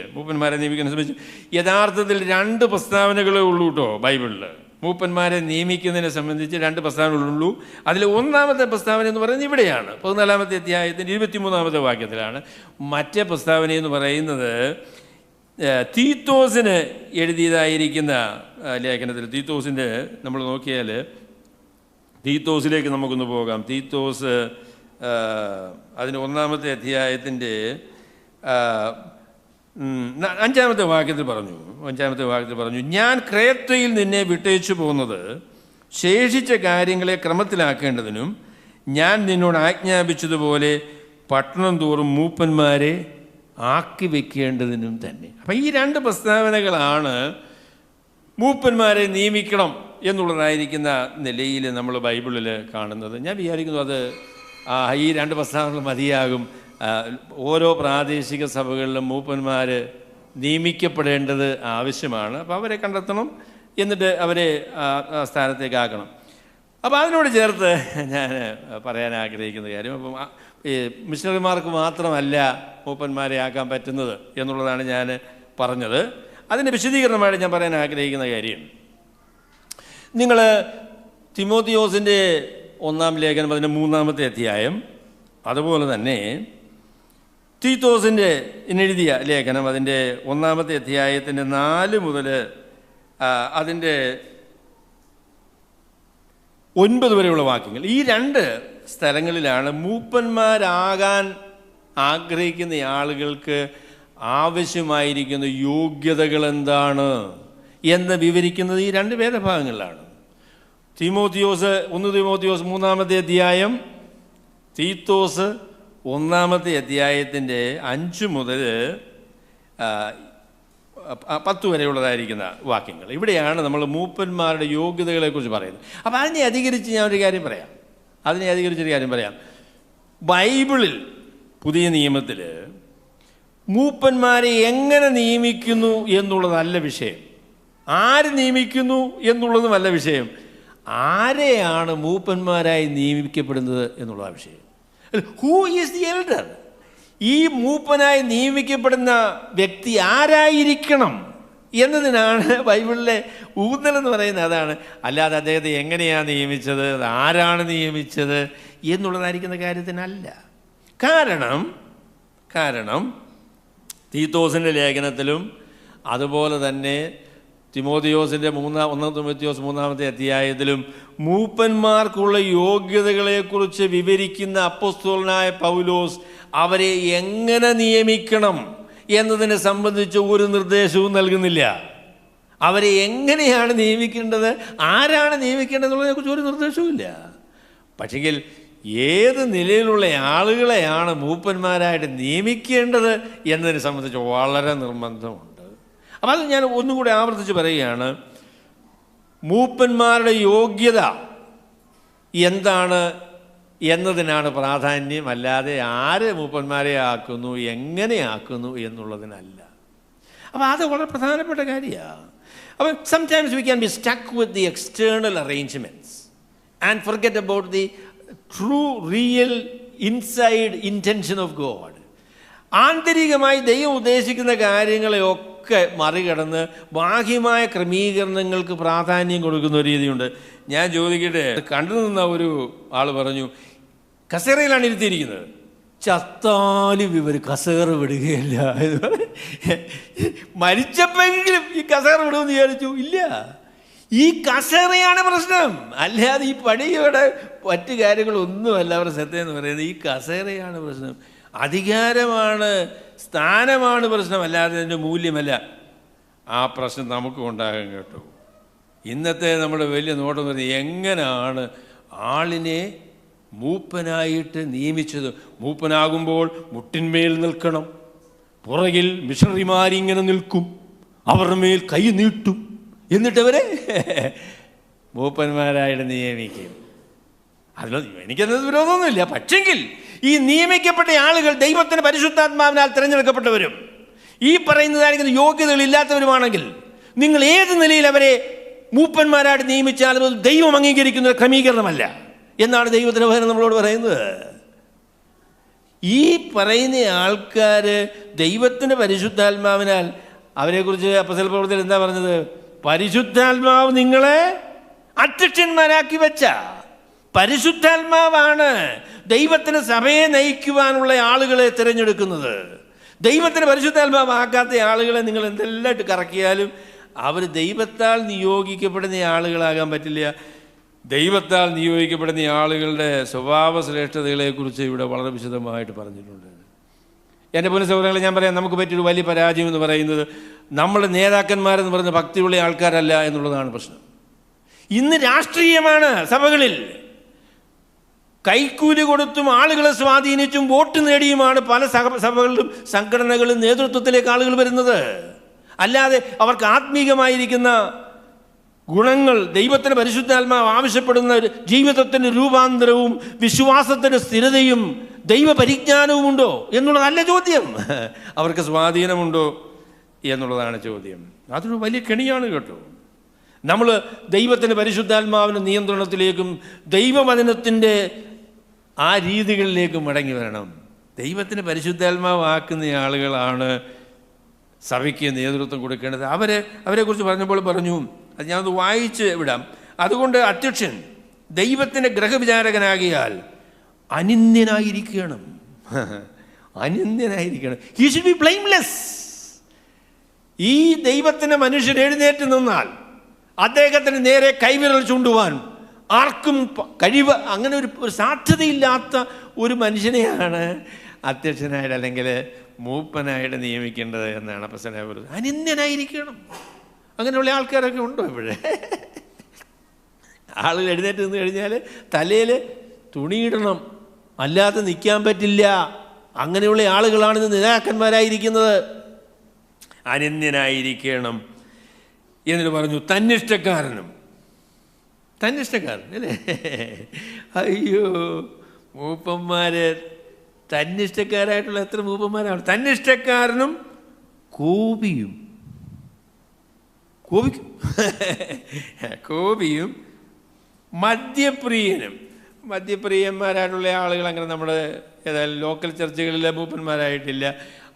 യഥാർത്ഥത്തിൽ 2 പ്രസ്താവനകളേ ഉള്ളൂ കേട്ടോ ബൈബിളിൽ. മൂപ്പന്മാരെ നിയമിക്കുന്നതിനെ സംബന്ധിച്ച് 2 പ്രസ്താവനകളുള്ളൂ. അതിൽ 1ാമത്തെ പ്രസ്താവന എന്ന് പറയുന്നത് ഇവിടെയാണ്, 14ാമത്തെ അധ്യായത്തിൻ്റെ 23ാമത്തെ വാക്യത്തിലാണ്. മറ്റേ പ്രസ്താവന എന്ന് പറയുന്നത് തീത്തോസിന് എഴുതിയതായിരിക്കുന്ന ലേഖനത്തിൽ, തീത്തോസിൻ്റെ നമ്മൾ നോക്കിയാൽ തീത്തോസിലേക്ക് നമുക്കൊന്ന് പോകാം. തീത്തോസ് അതിന് 1ാമത്തെ അധ്യായത്തിൻ്റെ അഞ്ചാമത്തെ വാക്യത്തിൽ പറഞ്ഞു, ഞാൻ ക്രേത്തയിൽ നിന്നെ വിട്ടേച്ചു പോകുന്നത് ശേഷിച്ച കാര്യങ്ങളെ ക്രമത്തിലാക്കേണ്ടതിനും ഞാൻ നിന്നോട് ആജ്ഞാപിച്ചതുപോലെ പട്ടണം തോറും മൂപ്പന്മാരെ ആക്കി വയ്ക്കേണ്ടതിനും തന്നെ. അപ്പം ഈ രണ്ട് പ്രസ്താവനകളാണ് മൂപ്പന്മാരെ നിയമിക്കണം എന്നുള്ളതായിരിക്കുന്ന നിലയിൽ നമ്മൾ ബൈബിളിൽ കാണുന്നത്. ഞാൻ വിചാരിക്കുന്നു അത് ഈ രണ്ട് പ്രസ്താവനകൾ മതിയാകും. ഓരോ പ്രാദേശിക സഭകളിലും മൂപ്പന്മാർ നിയമിക്കപ്പെടേണ്ടത് ആവശ്യമാണ്. അപ്പോൾ അവരെ കണ്ടെത്തണം, എന്നിട്ട് അവരെ സ്ഥാനത്തേക്കാക്കണം. അപ്പോൾ അതിനോട് ചേർത്ത് ഞാൻ പറയാൻ ആഗ്രഹിക്കുന്ന കാര്യം, അപ്പം ഈ മിഷണറിമാർക്ക് മാത്രമല്ല മൂപ്പന്മാരെ ആക്കാൻ പറ്റുന്നത് എന്നുള്ളതാണ് ഞാൻ പറഞ്ഞത്. അതിൻ്റെ വിശദീകരണമായിട്ട് ഞാൻ പറയാൻ ആഗ്രഹിക്കുന്ന കാര്യം, നിങ്ങൾ തിമോത്തിയോസിൻ്റെ 1-ാം ലേഖനം അതിൻ്റെ 3-ാമത്തെ അധ്യായം, അതുപോലെ തന്നെ തീത്തോസിൻ്റെ എഴുതിയ ലേഖനം അതിൻ്റെ 1-ാമത്തെ അധ്യായത്തിൻ്റെ 4 മുതൽ അതിൻ്റെ 9 വരെയുള്ള വാക്യങ്ങൾ, ഈ രണ്ട് സ്ഥലങ്ങളിലാണ് മൂപ്പന്മാരാകാൻ ആഗ്രഹിക്കുന്ന ആളുകൾക്ക് ആവശ്യമായിരിക്കുന്ന യോഗ്യതകൾ എന്താണ് എന്ന് വിവരിക്കുന്നത് ഈ രണ്ട് വേദഭാഗങ്ങളിലാണ്. 1 തിമോത്തിയോസ് 3-ാമത്തെ അധ്യായം, തീത്തോസ് 1-ാമത്തെ അധ്യായത്തിൻ്റെ 5 മുതൽ 10 വരെയുള്ളതായിരിക്കുന്ന വാക്യങ്ങൾ. ഇവിടെയാണ് നമ്മൾ മൂപ്പന്മാരുടെ യോഗ്യതകളെക്കുറിച്ച് പറയുന്നത്. അപ്പോൾ അതിനെ അധികരിച്ച് ഞാൻ ഒരു കാര്യം പറയാം. ബൈബിളിൽ പുതിയ നിയമത്തിൽ മൂപ്പന്മാരെ എങ്ങനെ നിയമിക്കുന്നു എന്നുള്ളതല്ല വിഷയം, ആര് നിയമിക്കുന്നു എന്നുള്ളതുമല്ല വിഷയം, ആരെയാണ് മൂപ്പന്മാരായി നിയമിക്കപ്പെടുന്നത് എന്നുള്ളതാണ് വിഷയം. Who is the elder? ഈ മൂപ്പനായി നിയമിക്കപ്പെടുന്ന വ്യക്തി ആരായിരിക്കണം എന്നതിനാണ് ബൈബിളിലെ ഊന്നലെന്ന് പറയുന്നത്. അതാണ്, അല്ലാതെ അദ്ദേഹത്തെ എങ്ങനെയാണ് നിയമിച്ചത്, ആരാണ് നിയമിച്ചത് എന്നുള്ളതായിരിക്കുന്ന കാര്യത്തിനല്ല. കാരണം തീത്തോസിൻ്റെ ലേഖനത്തിലും അതുപോലെ തന്നെ തിമോത്തിയോസിൻ്റെ 1 തിമോത്തിയോസ് 3-ാമത്തെ അധ്യായത്തിലും മൂപ്പന്മാർക്കുള്ള യോഗ്യതകളെക്കുറിച്ച് വിവരിക്കുന്ന അപ്പോസ്തലനായ പൗലോസ് അവരെ എങ്ങനെ നിയമിക്കണം എന്നതിനെ സംബന്ധിച്ച് ഒരു നിർദ്ദേശവും നൽകുന്നില്ല. അവരെ എങ്ങനെയാണ് നിയമിക്കേണ്ടത്, ആരാണ് നിയമിക്കേണ്ടത് എന്നുള്ളതിനെക്കുറിച്ച് ഒരു നിർദ്ദേശവുമില്ല. പക്ഷെങ്കിൽ ഏത് നിലയിലുള്ള ആളുകളെയാണ് മൂപ്പന്മാരായിട്ട് നിയമിക്കേണ്ടത് എന്നതിനെ സംബന്ധിച്ച് വളരെ നിർബന്ധമുണ്ട്. അപ്പം അത് ഞാൻ ഒന്നും കൂടി ആവർത്തിച്ച് പറയുകയാണ്, മൂപ്പന്മാരുടെ യോഗ്യത എന്താണ് എന്നതിനാണ് പ്രാധാന്യം, അല്ലാതെ ആര് മൂപ്പന്മാരെ ആക്കുന്നു, എങ്ങനെ ആക്കുന്നു എന്നുള്ളതിനല്ല. അപ്പോൾ അത് വളരെ പ്രധാനപ്പെട്ട കാര്യമാണ്. അപ്പം sometimes we can be stuck with the external arrangements and forget about the true real inside intention of God. ആന്തരികമായി ദൈവം ഉദ്ദേശിക്കുന്ന കാര്യങ്ങളെയൊക്കെ മറികടന്ന് ബാഹ്യമായ ക്രമീകരണങ്ങൾക്ക് പ്രാധാന്യം കൊടുക്കുന്ന ഒരു രീതിയുണ്ട്. ഞാൻ ചോദിക്കട്ടെ, കണ്ടു നിന്ന ഒരു ആൾ പറഞ്ഞു, കസേരയിലാണ് ഇരുത്തിയിരിക്കുന്നത്, ചത്താലും ഇവർ കസേര വിടുകയില്ല, മരിച്ചപ്പോഴെങ്കിലും ഈ കസേര വിടുമെന്ന് വിചാരിച്ചു. ഇല്ല, ഈ കസേരയാണ് പ്രശ്നം, അല്ലാതെ ഈ പണിയുടെ മറ്റു കാര്യങ്ങളൊന്നുമല്ല അവരുടെ ശ്രദ്ധയെന്ന് പറയുന്നത്. ഈ കസേരയാണ് പ്രശ്നം, അധികാരമാണ്, സ്ഥാനമാണ് പ്രശ്നം, അല്ലാതെ അതിൻ്റെ മൂല്യമല്ല. ആ പ്രശ്നം നമുക്കും ഉണ്ടാകാൻ കേട്ടോ. ഇന്നത്തെ നമ്മുടെ വലിയ നോട്ടം പറയുന്നത് എങ്ങനെയാണ് ആളിനെ മൂപ്പനായിട്ട് നിയമിച്ചത്. മൂപ്പനാകുമ്പോൾ മുട്ടിന്മേൽ നിൽക്കണം, പുറകിൽ മിഷണറിമാരിങ്ങനെ നിൽക്കും, അവരുടെ മേൽ കൈ നീട്ടും, എന്നിട്ടവരെ മൂപ്പന്മാരായിട്ട് നിയമിക്കും. അതിലൊന്നും എനിക്കത് വിരോധമൊന്നുമില്ല. പക്ഷെങ്കിൽ ഈ നിയമിക്കപ്പെട്ട ആളുകൾ ദൈവത്തിൻ്റെ പരിശുദ്ധാത്മാവിനാൽ തിരഞ്ഞെടുക്കപ്പെട്ടവരും ഈ പറയുന്നതായിരിക്കുന്ന യോഗ്യതകളില്ലാത്തവരുമാണെങ്കിൽ നിങ്ങൾ ഏത് നിലയിൽ അവരെ മൂപ്പന്മാരായിട്ട് നിയമിച്ചാലും അത് ദൈവം അംഗീകരിക്കുന്ന ക്രമീകരണമല്ല എന്നാണ് ദൈവത്തിൻ്റെ വചനം നമ്മളോട് പറയുന്നത്. ഈ പറയുന്ന ആൾക്കാർ ദൈവത്തിൻ്റെ പരിശുദ്ധാത്മാവിനാൽ, അവരെക്കുറിച്ച് അപ്പോസ്തല പ്രവൃത്തിയിൽ എന്താ പറഞ്ഞത്? പരിശുദ്ധാത്മാവ് നിങ്ങളെ അധ്യക്ഷന്മാരാക്കി വെച്ച പരിശുദ്ധാത്മാവാണ് ദൈവത്തിന് സഭയെ നയിക്കുവാനുള്ള ആളുകളെ തിരഞ്ഞെടുക്കുന്നത്. ദൈവത്തിന് പരിശുദ്ധാത്മാവാക്കാത്ത ആളുകളെ നിങ്ങൾ എന്തെല്ലാം ഇട്ട് കറക്കിയാലും അവർ ദൈവത്താൽ നിയോഗിക്കപ്പെടുന്ന ആളുകളാകാൻ പറ്റില്ല. ദൈവത്താൽ നിയോഗിക്കപ്പെടുന്ന ആളുകളുടെ സ്വഭാവ ശ്രേഷ്ഠതകളെക്കുറിച്ച് ഇവിടെ വളരെ വിശദമായിട്ട് പറഞ്ഞിട്ടുണ്ട്. എൻ്റെ പൊന്നു സഹോദരങ്ങളെ, ഞാൻ പറയാം, നമുക്ക് പറ്റിയൊരു വലിയ പരാജയം എന്ന് പറയുന്നത് നമ്മുടെ നേതാക്കന്മാരെന്ന് പറയുന്ന ഭക്തിയുള്ള ആൾക്കാരല്ല എന്നുള്ളതാണ് പ്രശ്നം. ഇന്ന് രാഷ്ട്രീയമാണ് സഭകളിൽ. കൈക്കൂലി കൊടുത്തും ആളുകളെ സ്വാധീനിച്ചും വോട്ട് നേടിയുമാണ് പല സഭകളിലും സംഘടനകളും നേതൃത്വത്തിലേക്ക് ആളുകൾ വരുന്നത്. അല്ലാതെ അവർക്ക് ആത്മീകമായിരിക്കുന്ന ഗുണങ്ങൾ, ദൈവത്തിൻ്റെ പരിശുദ്ധാത്മാവ് ആവശ്യപ്പെടുന്ന ജീവിതത്തിൻ്റെ രൂപാന്തരവും വിശ്വാസത്തിൻ്റെ സ്ഥിരതയും ദൈവപരിജ്ഞാനവും ഉണ്ടോ എന്നുള്ളത് നല്ല ചോദ്യം. അവർക്ക് സ്വാധീനമുണ്ടോ എന്നുള്ളതാണ് ചോദ്യം. അതൊരു വലിയ കെണിയാണ് കേട്ടോ. നമ്മൾ ദൈവത്തിൻ്റെ പരിശുദ്ധാത്മാവിൻ്റെ നിയന്ത്രണത്തിലേക്കും ദൈവവചനത്തിൻ്റെ ആ രീതികളിലേക്കും മടങ്ങി വരണം. ദൈവത്തിന് പരിശുദ്ധാത്മാവ് ആക്കുന്ന ആളുകളാണ് സഭയ്ക്ക് നേതൃത്വം കൊടുക്കേണ്ടത്. അവരെക്കുറിച്ച് പറഞ്ഞപ്പോൾ പറഞ്ഞു, അത് ഞാനത് വായിച്ച് വിടാം. അതുകൊണ്ട് അധ്യക്ഷൻ ദൈവത്തിൻ്റെ ഗ്രഹവിചാരകനാകിയാൽ അനിന്ദ്യനായിരിക്കണം. അനിന്ദ്യനായിരിക്കണം. He should be blameless. ഈ ദൈവത്തിൻ്റെ മനുഷ്യൻ എഴുന്നേറ്റ് നിന്നാൽ അദ്ദേഹത്തിന് നേരെ കൈവിരൽ ചൂണ്ടുവാൻ ആർക്കും കഴിവ്, അങ്ങനെ ഒരു സാധ്യതയില്ലാത്ത ഒരു മനുഷ്യനെയാണ് അധ്യക്ഷനായിട്ട് അല്ലെങ്കിൽ മൂപ്പനായിട്ട് നിയമിക്കേണ്ടത് എന്നാണ് അപ്പോസ്തലനായ പൗലോസ്. അനിന്ദ്യനായിരിക്കണം. അങ്ങനെയുള്ള ആൾക്കാരൊക്കെ ഉണ്ടോ ഇപ്പോഴേ? ആളുകൾ എഴുന്നേറ്റ് നിന്ന് കഴിഞ്ഞാൽ തലയിൽ തുണിയിടണം, അല്ലാതെ നിൽക്കാൻ പറ്റില്ല. അങ്ങനെയുള്ള ആളുകളാണ് ഇന്ന് നേതാക്കന്മാരായിരിക്കുന്നത്. അനിന്ദ്യനായിരിക്കണം എന്നിട്ട് പറഞ്ഞു. തന്നിഷ്ടക്കാരനും. തന്നിഷ്ടക്കാരൻ അല്ലേ? അയ്യോ, മൂപ്പന്മാര് തന്നിഷ്ടക്കാരായിട്ടുള്ള എത്ര മൂപ്പന്മാരാണ്. തന്നിഷ്ടക്കാരനും കോപിയും. കോപിയും മദ്യപ്രിയനും. മദ്യപ്രിയന്മാരായിട്ടുള്ള ആളുകൾ അങ്ങനെ നമ്മുടെ ഏതായാലും ലോക്കൽ ചർച്ചകളിലെ മൂപ്പന്മാരായിട്ടില്ല.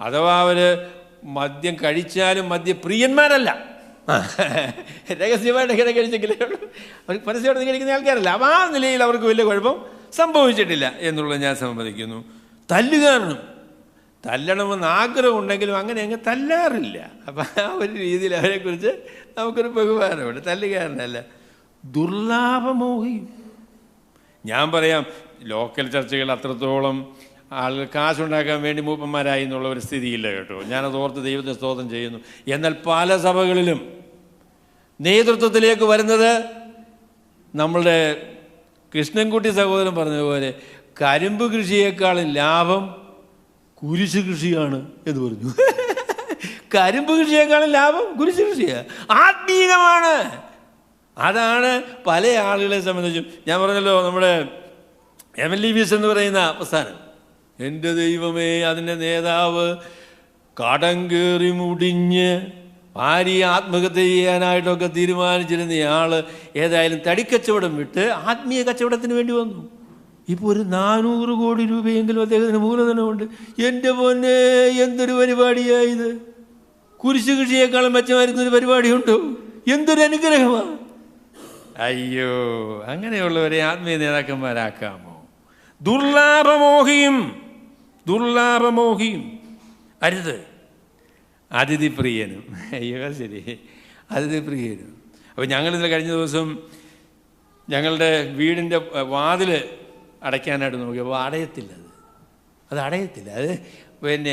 അഥവാ അവർ മദ്യം കഴിച്ചാലും മദ്യപ്രിയന്മാരല്ല. രഹസ്യമായിട്ട് ഇങ്ങനെ കഴിച്ചെങ്കിലേ ഉള്ളൂ. അവർ പരസ്യമായിട്ട് കഴിക്കുന്ന ആൾക്കാരല്ല. അപ്പം ആ നിലയിൽ അവർക്ക് വലിയ കുഴപ്പം സംഭവിച്ചിട്ടില്ല എന്നുള്ളത് ഞാൻ സമ്മതിക്കുന്നു. തല്ലുകാരനും. തല്ലണമെന്ന് ആഗ്രഹമുണ്ടെങ്കിലും അങ്ങനെ അങ്ങ് തല്ലാറില്ല. അപ്പം ആ ഒരു രീതിയിൽ അവരെക്കുറിച്ച് നമുക്കൊരു ബഹുമാനമുണ്ട്. തല്ലുകാരനല്ല. ദുർലാഭമോഹിയും. ഞാൻ പറയാം, ലോക്കൽ ചർച്ചകൾ അത്രത്തോളം ആളുകൾ കാശുണ്ടാക്കാൻ വേണ്ടി മൂപ്പന്മാരായി എന്നുള്ള ഒരു സ്ഥിതിയില്ല കേട്ടോ. ഞാനത് ഓർത്ത് ദൈവത്തെ സ്തോത്രം ചെയ്യുന്നു. എന്നാൽ പല സഭകളിലും നേതൃത്വത്തിലേക്ക് വരുന്നത് നമ്മളുടെ കൃഷ്ണൻകുട്ടി സഹോദരൻ പറഞ്ഞതുപോലെ കരിമ്പ് കൃഷിയേക്കാളും ലാഭം കുരിശ് കൃഷിയാണ് എന്ന് പറഞ്ഞു. കരിമ്പ് കൃഷിയേക്കാളും ലാഭം കുരിശ് കൃഷിയാണ്. ആത്മീകമാണ്. അതാണ് പല ആളുകളെ സംബന്ധിച്ചും. ഞാൻ പറഞ്ഞല്ലോ, നമ്മുടെ MLEVS എന്ന് പറയുന്ന പ്രസ്ഥാനം, എൻ്റെ ദൈവമേ, അതിൻ്റെ നേതാവ് കടം കയറി മുടിഞ്ഞ് ഭാര്യയെ ആത്മഹത്യ ചെയ്യാനായിട്ടൊക്കെ തീരുമാനിച്ചിരുന്നയാൾ ഏതായാലും തടിക്കച്ചവടം വിട്ട് ആത്മീയ കച്ചവടത്തിന് വേണ്ടി വന്നു. ഇപ്പോൾ ഒരു 400 കോടി രൂപയെങ്കിലും അദ്ദേഹത്തിന് മൂലധനമുണ്ട്. എൻ്റെ പൊന്നെ, എന്തൊരു പരിപാടിയായത്! കുരിശ് കൃഷിയേക്കാളും മെച്ചമായിരുന്നൊരു പരിപാടിയുണ്ടോ? എന്തൊരു അനുഗ്രഹമാണ്! അയ്യോ, അങ്ങനെയുള്ളവരെ ആത്മീയ നേതാക്കന്മാരാക്കാമോ? ദുർലാഭമോഹിയും അരുത്. അതിഥിപ്രിയനും. അയ്യോ, ശരി, അതിഥിപ്രിയനും. അപ്പോൾ ഞങ്ങളിതിൽ കഴിഞ്ഞ ദിവസം ഞങ്ങളുടെ വീടിൻ്റെ വാതിൽ അടയ്ക്കാനായിട്ട് നോക്കി. അപ്പോൾ അത് അടയത്തില്ല. അത് പിന്നെ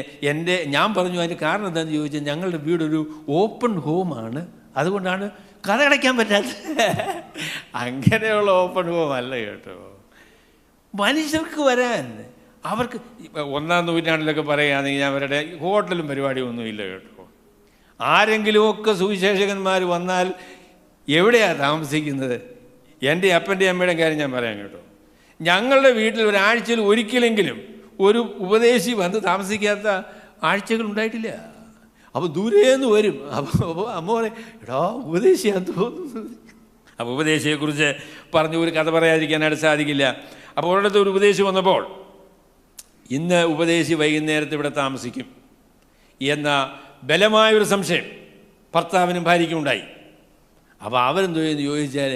ഞാൻ പറഞ്ഞു അതിൻ്റെ കാരണം എന്താണെന്ന് ചോദിച്ചാൽ, ഞങ്ങളുടെ വീടൊരു ഓപ്പൺ ഹോമാണ്, അതുകൊണ്ടാണ് കഥ അടയ്ക്കാൻ പറ്റാത്തത്. അങ്ങനെയുള്ള ഓപ്പൺ ഹോം അല്ല കേട്ടോ. മനുഷ്യർക്ക് വരാൻ, അവർക്ക് 1-ാം നൂറ്റാണ്ടിലൊക്കെ പറയുകയാണെങ്കിൽ ഞാൻ അവരുടെ ഹോട്ടലും പരിപാടിയൊന്നും ഇല്ല കേട്ടോ. ആരെങ്കിലുമൊക്കെ സുവിശേഷകന്മാർ വന്നാൽ എവിടെയാണ് താമസിക്കുന്നത്? എൻ്റെ അപ്പൻ്റെയും അമ്മയുടെയും കാര്യം ഞാൻ പറയാം കേട്ടോ. ഞങ്ങളുടെ വീട്ടിൽ ഒരാഴ്ചയിൽ ഒരിക്കലെങ്കിലും ഒരു ഉപദേശി വന്ന് താമസിക്കാത്ത ആഴ്ചകൾ ഉണ്ടായിട്ടില്ല. അപ്പോൾ ദൂരേന്ന് വരും. അപ്പോൾ അമ്മ പറയും, എടാ ഉപദേശിയാന്ന് തോന്നുന്നു. അപ്പോൾ ഉപദേശിയെക്കുറിച്ച് പറഞ്ഞ് ഒരു കഥ പറയാതിരിക്കാനായിട്ട് സാധിക്കില്ല. അപ്പോൾ ഒരിടത്ത് ഒരു ഉപദേശി വന്നപ്പോൾ, ഇന്ന് ഉപദേശി വൈകുന്നേരത്ത് ഇവിടെ താമസിക്കും എന്ന ബലമായൊരു സംശയം ഭർത്താവിനും ഭാര്യയ്ക്കും ഉണ്ടായി. അപ്പോൾ അവരെന്തോ എന്ന് ചോദിച്ചാൽ,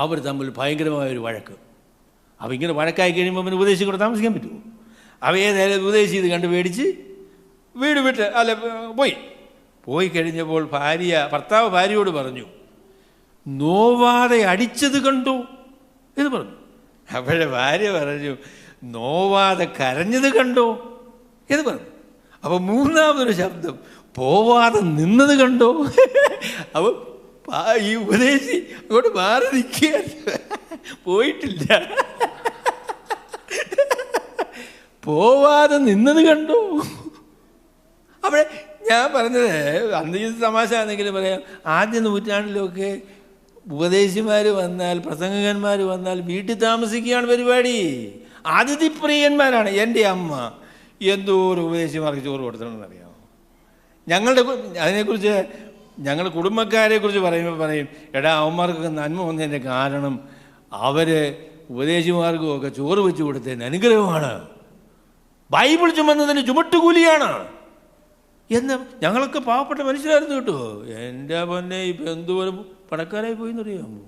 അവർ തമ്മിൽ ഭയങ്കരമായൊരു വഴക്ക്. അപ്പോൾ ഇങ്ങനെ വഴക്കായി കഴിയുമ്പോൾ പിന്നെ ഉപദേശി കൂടെ താമസിക്കാൻ പറ്റുമോ? അവ ഏതായാലും ഉപദേശി ഇത് കണ്ട് പേടിച്ച് വീട് വിട്ട് പോയി കഴിഞ്ഞപ്പോൾ ഭർത്താവ് ഭാര്യയോട് പറഞ്ഞു, നോവാതെ അടിച്ചത് കണ്ടു എന്ന് പറഞ്ഞു. അപ്പോഴേ ഭാര്യ പറഞ്ഞു, നോവാതെ കരഞ്ഞത് കണ്ടോ എന്ന് പറഞ്ഞു. അപ്പോൾ മൂന്നാമതൊരു ശബ്ദം, പോവാതെ നിന്നത് കണ്ടോ? അപ്പോൾ ഈ ഉപദേശി അങ്ങോട്ട് മാറി നിൽക്കുക, പോയിട്ടില്ല. പോവാതെ നിന്നത് കണ്ടോ? അവിടെ ഞാൻ പറഞ്ഞത് അന്ന് ഇത് തമാശ ആണെങ്കിലും പറയാം, ആദ്യ നൂറ്റാണ്ടിലൊക്കെ ഉപദേശിമാർ വന്നാൽ, പ്രസംഗകന്മാർ വന്നാൽ വീട്ടിൽ താമസിക്കുകയാണ് പരിപാടി. അതിഥിപ്രിയന്മാരാണ്. എൻ്റെ അമ്മ എന്തോ ഒരു ഉപദേശിമാർക്ക് ചോറ് കൊടുത്തിട്ടുണ്ടെന്ന് അറിയാമോ? അതിനെക്കുറിച്ച് ഞങ്ങൾ കുടുംബക്കാരെക്കുറിച്ച് പറയുമ്പോൾ പറയും, എടാ അവന്മാർക്കൊക്കെ നന്മ വന്നതിൻ്റെ കാരണം അവർ ഉപദേശിമാർക്കും ഒക്കെ ചോറ് വെച്ച് കൊടുത്തതിന് അനുഗ്രഹമാണ്, ബൈബിൾ ചുമന്നതിന് ചുമട്ടുകൂലിയാണ് എന്ന്. ഞങ്ങളൊക്കെ പാവപ്പെട്ട മനുഷ്യരായിരുന്നു കേട്ടോ. എൻ്റെ പൊന്നെ ഇപ്പം എന്തോരം പണക്കാരായി പോയിന്നറിയാമോ?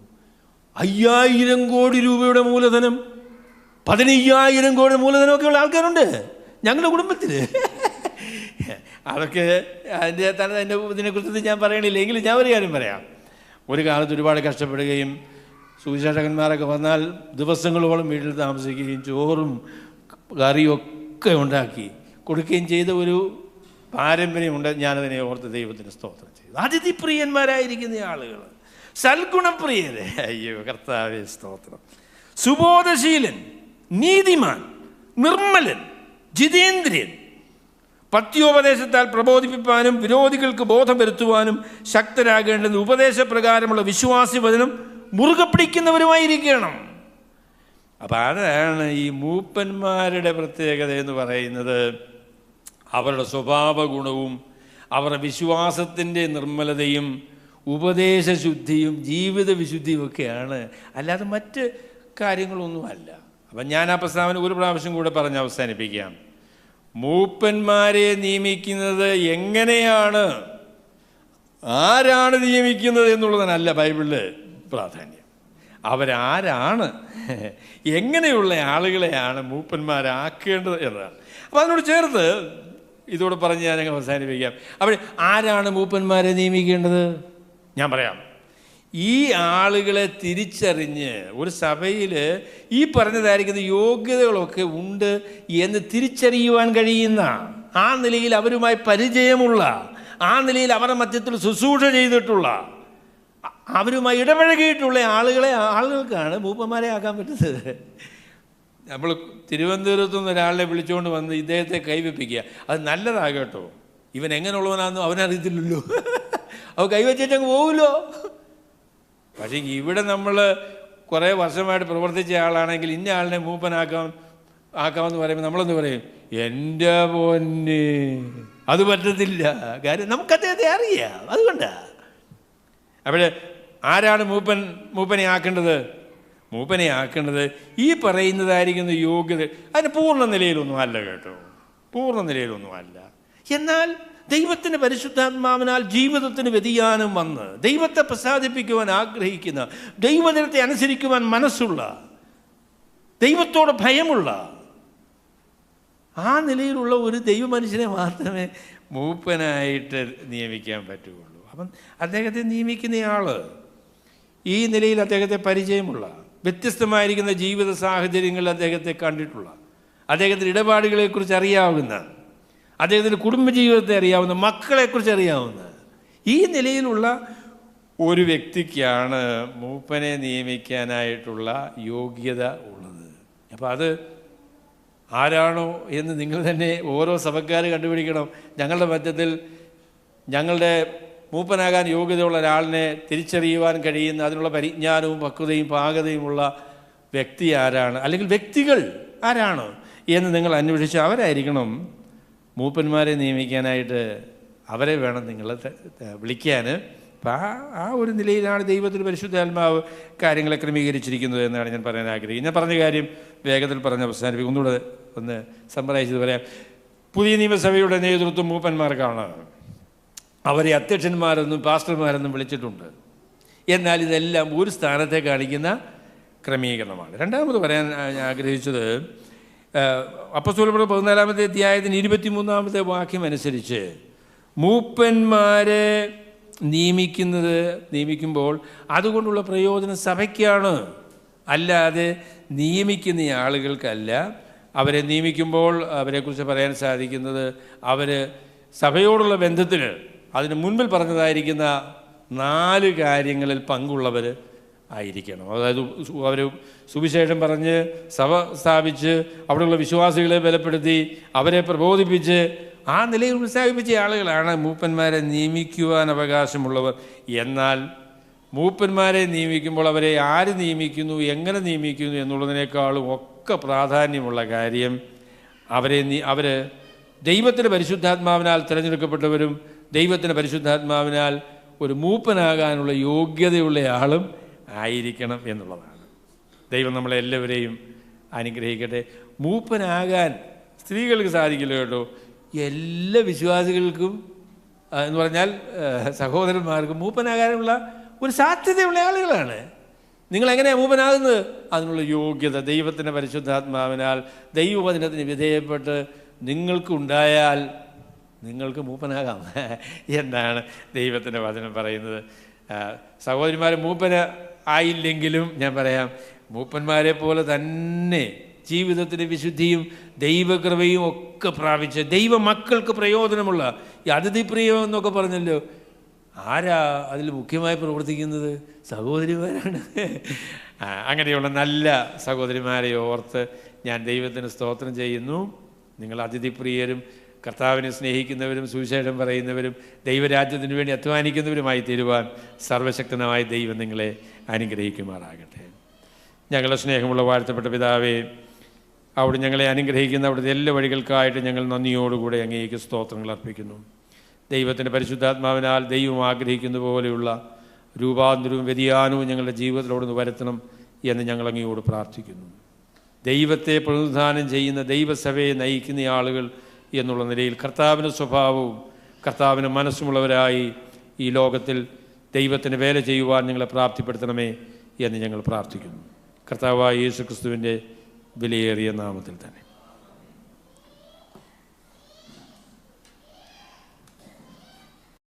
5000 കോടി രൂപയുടെ മൂലധനം, 15,000 കോടി മൂലധനമൊക്കെ ഉള്ള ആൾക്കാരുണ്ട് ഞങ്ങളുടെ കുടുംബത്തിൽ. അതൊക്കെ അതിൻ്റെ ഇതിനെക്കുറിച്ച് ഞാൻ പറയണില്ല. എങ്കിലും ഞാൻ ഒരു കാര്യം പറയാം. ഒരു കാലത്ത് ഒരുപാട് കഷ്ടപ്പെടുകയും സുവിശേഷകന്മാരൊക്കെ വന്നാൽ ദിവസങ്ങളോളം വീട്ടിൽ താമസിക്കുകയും ചോറും കറിയും ഒക്കെ ഉണ്ടാക്കി കൊടുക്കുകയും ചെയ്ത ഒരു പാരമ്പര്യമുണ്ട്. ഞാനതിനെ ഓർത്ത് ദൈവത്തിന് സ്തോത്രം ചെയ്തു. അതിഥിപ്രിയന്മാരായിരിക്കുന്ന ആളുകൾ, സൽഗുണപ്രിയരെ, അയ്യോ കർത്താവേ സ്തോത്രം. സുബോധശീലൻ, നീതിമാൻ, നിർമ്മലൻ, ജിതേന്ദ്രിയൻ, പത്യോപദേശത്താൽ പ്രബോധിപ്പിക്കാനും വിരോധികൾക്ക് ബോധം വരുത്തുവാനും ശക്തരാകേണ്ടത് ഉപദേശപ്രകാരമുള്ള വിശ്വാസി വചനം മുറുകെ പിടിക്കുന്നവരുമായിരിക്കണം. അപ്പം അതാണ് ഈ മൂപ്പന്മാരുടെ പ്രത്യേകത എന്ന് പറയുന്നത്. അവരുടെ സ്വഭാവ ഗുണവും അവരുടെ വിശ്വാസത്തിൻ്റെ നിർമ്മലതയും ഉപദേശശുദ്ധിയും ജീവിത വിശുദ്ധിയും ഒക്കെയാണ്, അല്ലാതെ മറ്റ് കാര്യങ്ങളൊന്നുമല്ല. അപ്പം ഞാൻ ആ പ്രസ്താവന ഒരു പ്രാവശ്യം കൂടെ പറഞ്ഞ് അവസാനിപ്പിക്കാം. മൂപ്പന്മാരെ നിയമിക്കുന്നത് എങ്ങനെയാണ്, ആരാണ് നിയമിക്കുന്നത് എന്നുള്ളതിനല്ല ബൈബിളിൽ പ്രാധാന്യം. അവരാരാണ്, എങ്ങനെയുള്ള ആളുകളെയാണ് മൂപ്പന്മാരാക്കേണ്ടത് എന്നതാണ്. അപ്പോൾ അതിനോട് ചേർത്ത് ഇതോടെ പറഞ്ഞ് ഞാൻ അവസാനിപ്പിക്കാം. അപ്പോൾ ആരാണ് മൂപ്പന്മാരെ നിയമിക്കേണ്ടത്? ഞാൻ പറയാം. ഈ ആളുകളെ തിരിച്ചറിഞ്ഞ് ഒരു സഭയിൽ ഈ പറഞ്ഞതായിരിക്കുന്ന യോഗ്യതകളൊക്കെ ഉണ്ട് എന്ന് തിരിച്ചറിയുവാൻ കഴിയുന്ന, ആ നിലയിൽ അവരുമായി പരിചയമുള്ള, ആ നിലയിൽ അവരുടെ മധ്യത്തിൽ ശുശ്രൂഷ ചെയ്തിട്ടുള്ള, അവരുമായി ഇടപഴകിയിട്ടുള്ള ആളുകൾക്കാണ് മൂപ്പന്മാരെ ആക്കാൻ പറ്റുന്നത്. നമ്മൾ തിരുവനന്തപുരത്തു നിന്ന് ഒരാളെ വിളിച്ചുകൊണ്ട് വന്ന് ഇദ്ദേഹത്തെ കൈവെപ്പിക്കുക, അത് നല്ലതാകട്ടോ. ഇവൻ എങ്ങനെയുള്ളവനാണെന്നും അവനറിയത്തില്ലല്ലോ, അവ കൈവച്ചിട്ടങ്ങ് പോകുമല്ലോ. പക്ഷേ ഇവിടെ നമ്മൾ കുറേ വർഷമായിട്ട് പ്രവർത്തിച്ച ആളാണെങ്കിൽ ഇന്ന ആളിനെ ആക്കാമെന്ന് പറയുമ്പോൾ നമ്മളെന്ന് പറയും, എൻ്റെ പൊന്നെ അത് പറ്റത്തില്ല. കാര്യം നമുക്ക് അദ്ദേഹത്തെ അറിയാം, അതുകൊണ്ടാണ്. അവിടെ ആരാണ് മൂപ്പനെ ആക്കേണ്ടത്? മൂപ്പനെ ആക്കേണ്ടത് ഈ പറയുന്നതായിരിക്കുന്ന യോഗ്യത അതിന് പൂർണ്ണ നിലയിലൊന്നും അല്ല കേട്ടോ, പൂർണ്ണ നിലയിലൊന്നും അല്ല. എന്നാൽ ദൈവത്തിൻ്റെ പരിശുദ്ധാത്മാവിനാൽ ജീവിതത്തിന് വ്യതിയാനം വന്ന് ദൈവത്തെ പ്രസാദിപ്പിക്കുവാൻ ആഗ്രഹിക്കുന്ന, ദൈവജനത്തെ അനുസരിക്കുവാൻ മനസ്സുള്ള, ദൈവത്തോട് ഭയമുള്ള ആ നിലയിലുള്ള ഒരു ദൈവമനുഷ്യനെ മാത്രമേ മൂപ്പനായിട്ട് നിയമിക്കാൻ പറ്റുകയുള്ളൂ. അപ്പം അദ്ദേഹത്തെ നിയമിക്കുന്നയാൾ ഈ നിലയിൽ അദ്ദേഹത്തെ പരിചയമുള്ള, വ്യത്യസ്തമായിരിക്കുന്ന ജീവിത സാഹചര്യങ്ങളിൽ അദ്ദേഹത്തെ കണ്ടിട്ടുള്ള, അദ്ദേഹത്തിൻ്റെ ഇടപാടുകളെക്കുറിച്ച് അറിയാവുന്ന, അദ്ദേഹത്തിൻ്റെ കുടുംബജീവിതത്തെ അറിയാവുന്ന, മക്കളെക്കുറിച്ച് അറിയാവുന്ന ഈ നിലയിലുള്ള ഒരു വ്യക്തിക്കാണ് മൂപ്പനെ നിയമിക്കാനായിട്ടുള്ള യോഗ്യത ഉള്ളത്. അപ്പോൾ അത് ആരാണോ എന്ന് നിങ്ങൾ തന്നെ ഓരോ സഭക്കാർ കണ്ടുപിടിക്കണം. ഞങ്ങളുടെ മധ്യത്തിൽ ഞങ്ങളുടെ മൂപ്പനാകാൻ യോഗ്യതയുള്ള ഒരാളിനെ തിരിച്ചറിയുവാൻ കഴിയുന്ന, അതിനുള്ള പരിജ്ഞാനവും പക്വതയും പാകതയുമുള്ള വ്യക്തി ആരാണ്, അല്ലെങ്കിൽ വ്യക്തികൾ ആരാണ് എന്ന് നിങ്ങൾ അന്വേഷിച്ച് അവരായിരിക്കണം മൂപ്പന്മാരെ നിയമിക്കാനായിട്ട്. അവരെ വേണം നിങ്ങൾ വിളിക്കാൻ. അപ്പം ആ ഒരു നിലയിലാണ് ദൈവത്തിൻ്റെ പരിശുദ്ധാത്മാവ് കാര്യങ്ങളെ ക്രമീകരിച്ചിരിക്കുന്നത് എന്നാണ് ഞാൻ പറയാൻ ആഗ്രഹിക്കുന്നത്. ഞാൻ പറഞ്ഞ കാര്യം വേഗത്തിൽ പറഞ്ഞ് അവസാനിപ്പിക്കും. ഒന്നുകൂടെ ഒന്ന് സമ്മറൈസ് ചെയ്ത് പറയാം. പുതിയ നിയമസഭയുടെ നേതൃത്വം മൂപ്പന്മാർക്കാണ്. അവരെ അധ്യക്ഷന്മാരെന്നും പാസ്റ്റർമാരെന്നും വിളിച്ചിട്ടുണ്ട്. എന്നാൽ ഇതെല്ലാം ഒരു സ്ഥാനത്തെ കാണിക്കുന്ന ക്രമീകരണമാണ്. രണ്ടാമത് പറയാൻ ആഗ്രഹിച്ചത്, അപ്പോസ്തലപ്രവൃത്തി 14-ാമത്തെ അധ്യായത്തിന് 23-ാമത്തെ വാക്യം അനുസരിച്ച് മൂപ്പന്മാരെ നിയമിക്കുമ്പോൾ അതുകൊണ്ടുള്ള പ്രയോജനം സഭയ്ക്കാണ്, അല്ലാതെ നിയമിക്കുന്ന ആളുകൾക്കല്ല. അവരെ നിയമിക്കുമ്പോൾ അവരെക്കുറിച്ച് പറയാൻ സാധിക്കുന്നത് അവർ സഭയോടുള്ള ബന്ധത്തിൽ അതിന് മുൻപിൽ പറഞ്ഞതായിരിക്കുന്ന 4 കാര്യങ്ങളിൽ പങ്കുള്ളവർ ആയിരിക്കണം. അതായത് അവർ സുവിശേഷം പറഞ്ഞ് സഭ സ്ഥാപിച്ച് അവിടെയുള്ള വിശ്വാസികളെ ബലപ്പെടുത്തി അവരെ പ്രബോധിപ്പിച്ച് ആ നിലയിൽ ഉത്സാഹിപ്പിച്ച ആളുകളാണ് മൂപ്പന്മാരെ നിയമിക്കുവാൻ അവകാശമുള്ളവർ. എന്നാൽ മൂപ്പന്മാരെ നിയമിക്കുമ്പോൾ അവരെ ആര് നിയമിക്കുന്നു, എങ്ങനെ നിയമിക്കുന്നു എന്നുള്ളതിനേക്കാളും ഒക്കെ പ്രാധാന്യമുള്ള കാര്യം അവർ ദൈവത്തിൻ്റെ പരിശുദ്ധാത്മാവിനാൽ തിരഞ്ഞെടുക്കപ്പെട്ടവരും ദൈവത്തിൻ്റെ പരിശുദ്ധാത്മാവിനാൽ ഒരു മൂപ്പനാകാനുള്ള യോഗ്യതയുള്ള ആളും ആയിരിക്കണം എന്നുള്ളതാണ്. ദൈവം നമ്മളെല്ലാവരെയും അനുഗ്രഹിക്കട്ടെ. മൂപ്പനാകാൻ സ്ത്രീകൾക്ക് സാധിക്കില്ല കേട്ടോ. എല്ലാ വിശ്വാസികൾക്കും എന്ന് പറഞ്ഞാൽ സഹോദരന്മാർക്കും മൂപ്പനാകാനുള്ള ഒരു സാധ്യതയുള്ള ആളുകളാണ്. നിങ്ങളെങ്ങനെയാണ് മൂപ്പനാകുന്നത്? അതിനുള്ള യോഗ്യത ദൈവത്തിൻ്റെ പരിശുദ്ധാത്മാവിനാൽ ദൈവവചനത്തിന് വിധേയപ്പെട്ട് നിങ്ങൾക്കുണ്ടായാൽ നിങ്ങൾക്ക് മൂപ്പനാകാം എന്നാണ് ദൈവത്തിൻ്റെ വചനം പറയുന്നത്. സഹോദരിമാർ മൂപ്പന ആയില്ലെങ്കിലും ഞാൻ പറയാം, മൂപ്പന്മാരെ പോലെ തന്നെ ജീവിതത്തിൻ്റെ വിശുദ്ധിയും ദൈവകൃപയും ഒക്കെ പ്രാപിച്ച് ദൈവമക്കൾക്ക് പ്രയോജനമുള്ള ഈ അതിഥിപ്രിയം എന്നൊക്കെ പറഞ്ഞല്ലോ, ആരാ അതിൽ മുഖ്യമായി പ്രവർത്തിക്കുന്നത്? സഹോദരിമാരാണ്. അങ്ങനെയുള്ള നല്ല സഹോദരിമാരെ ഓർത്ത് ഞാൻ ദൈവത്തിന് സ്തോത്രം ചെയ്യുന്നു. നിങ്ങൾ അതിഥിപ്രിയരും കർത്താവിനെ സ്നേഹിക്കുന്നവരും സുവിശേഷം പറയുന്നവരും ദൈവരാജ്യത്തിന് വേണ്ടി അധ്വാനിക്കുന്നവരുമായി തീരുവാൻ സർവശക്തനായ ദൈവം നിങ്ങളെ അനുഗ്രഹിക്കുമാറാകട്ടെ. ഞങ്ങളുടെ സ്നേഹമുള്ള വാഴ്ത്തപ്പെട്ട പിതാവേ, അവിടെ ഞങ്ങളെ അനുഗ്രഹിക്കുന്ന അവിടുത്തെ എല്ലാ വഴികൾക്കായിട്ട് ഞങ്ങൾ നന്ദിയോടുകൂടെ അങ്ങേക്ക് സ്തോത്രങ്ങൾ അർപ്പിക്കുന്നു. ദൈവത്തിൻ്റെ പരിശുദ്ധാത്മാവിനാൽ ദൈവം ആഗ്രഹിക്കുന്ന പോലെയുള്ള രൂപാന്തരവും വ്യതിയാനവും ഞങ്ങളുടെ ജീവിതത്തിലോടൊന്ന് വരുത്തണം എന്ന് ഞങ്ങൾ അങ്ങയോട് പ്രാർത്ഥിക്കുന്നു. ദൈവത്തെ പ്രതിനിധാനം ചെയ്യുന്ന ദൈവസഭയെ നയിക്കുന്ന ആളുകൾ എന്നുള്ള നിലയിൽ കർത്താവിൻ്റെ സ്വഭാവവും കർത്താവിൻ്റെ മനസ്സുമുള്ളവരായി ഈ ലോകത്തിൽ ദൈവത്തിന് വേല ചെയ്യുവാൻ ഞങ്ങളെ പ്രാപ്തിപ്പെടുത്തണമേ എന്ന് ഞങ്ങൾ പ്രാർത്ഥിക്കുന്നു. കർത്താവായ യേശു ക്രിസ്തുവിൻ്റെ വിലയേറിയ നാമത്തിൽ തന്നെ.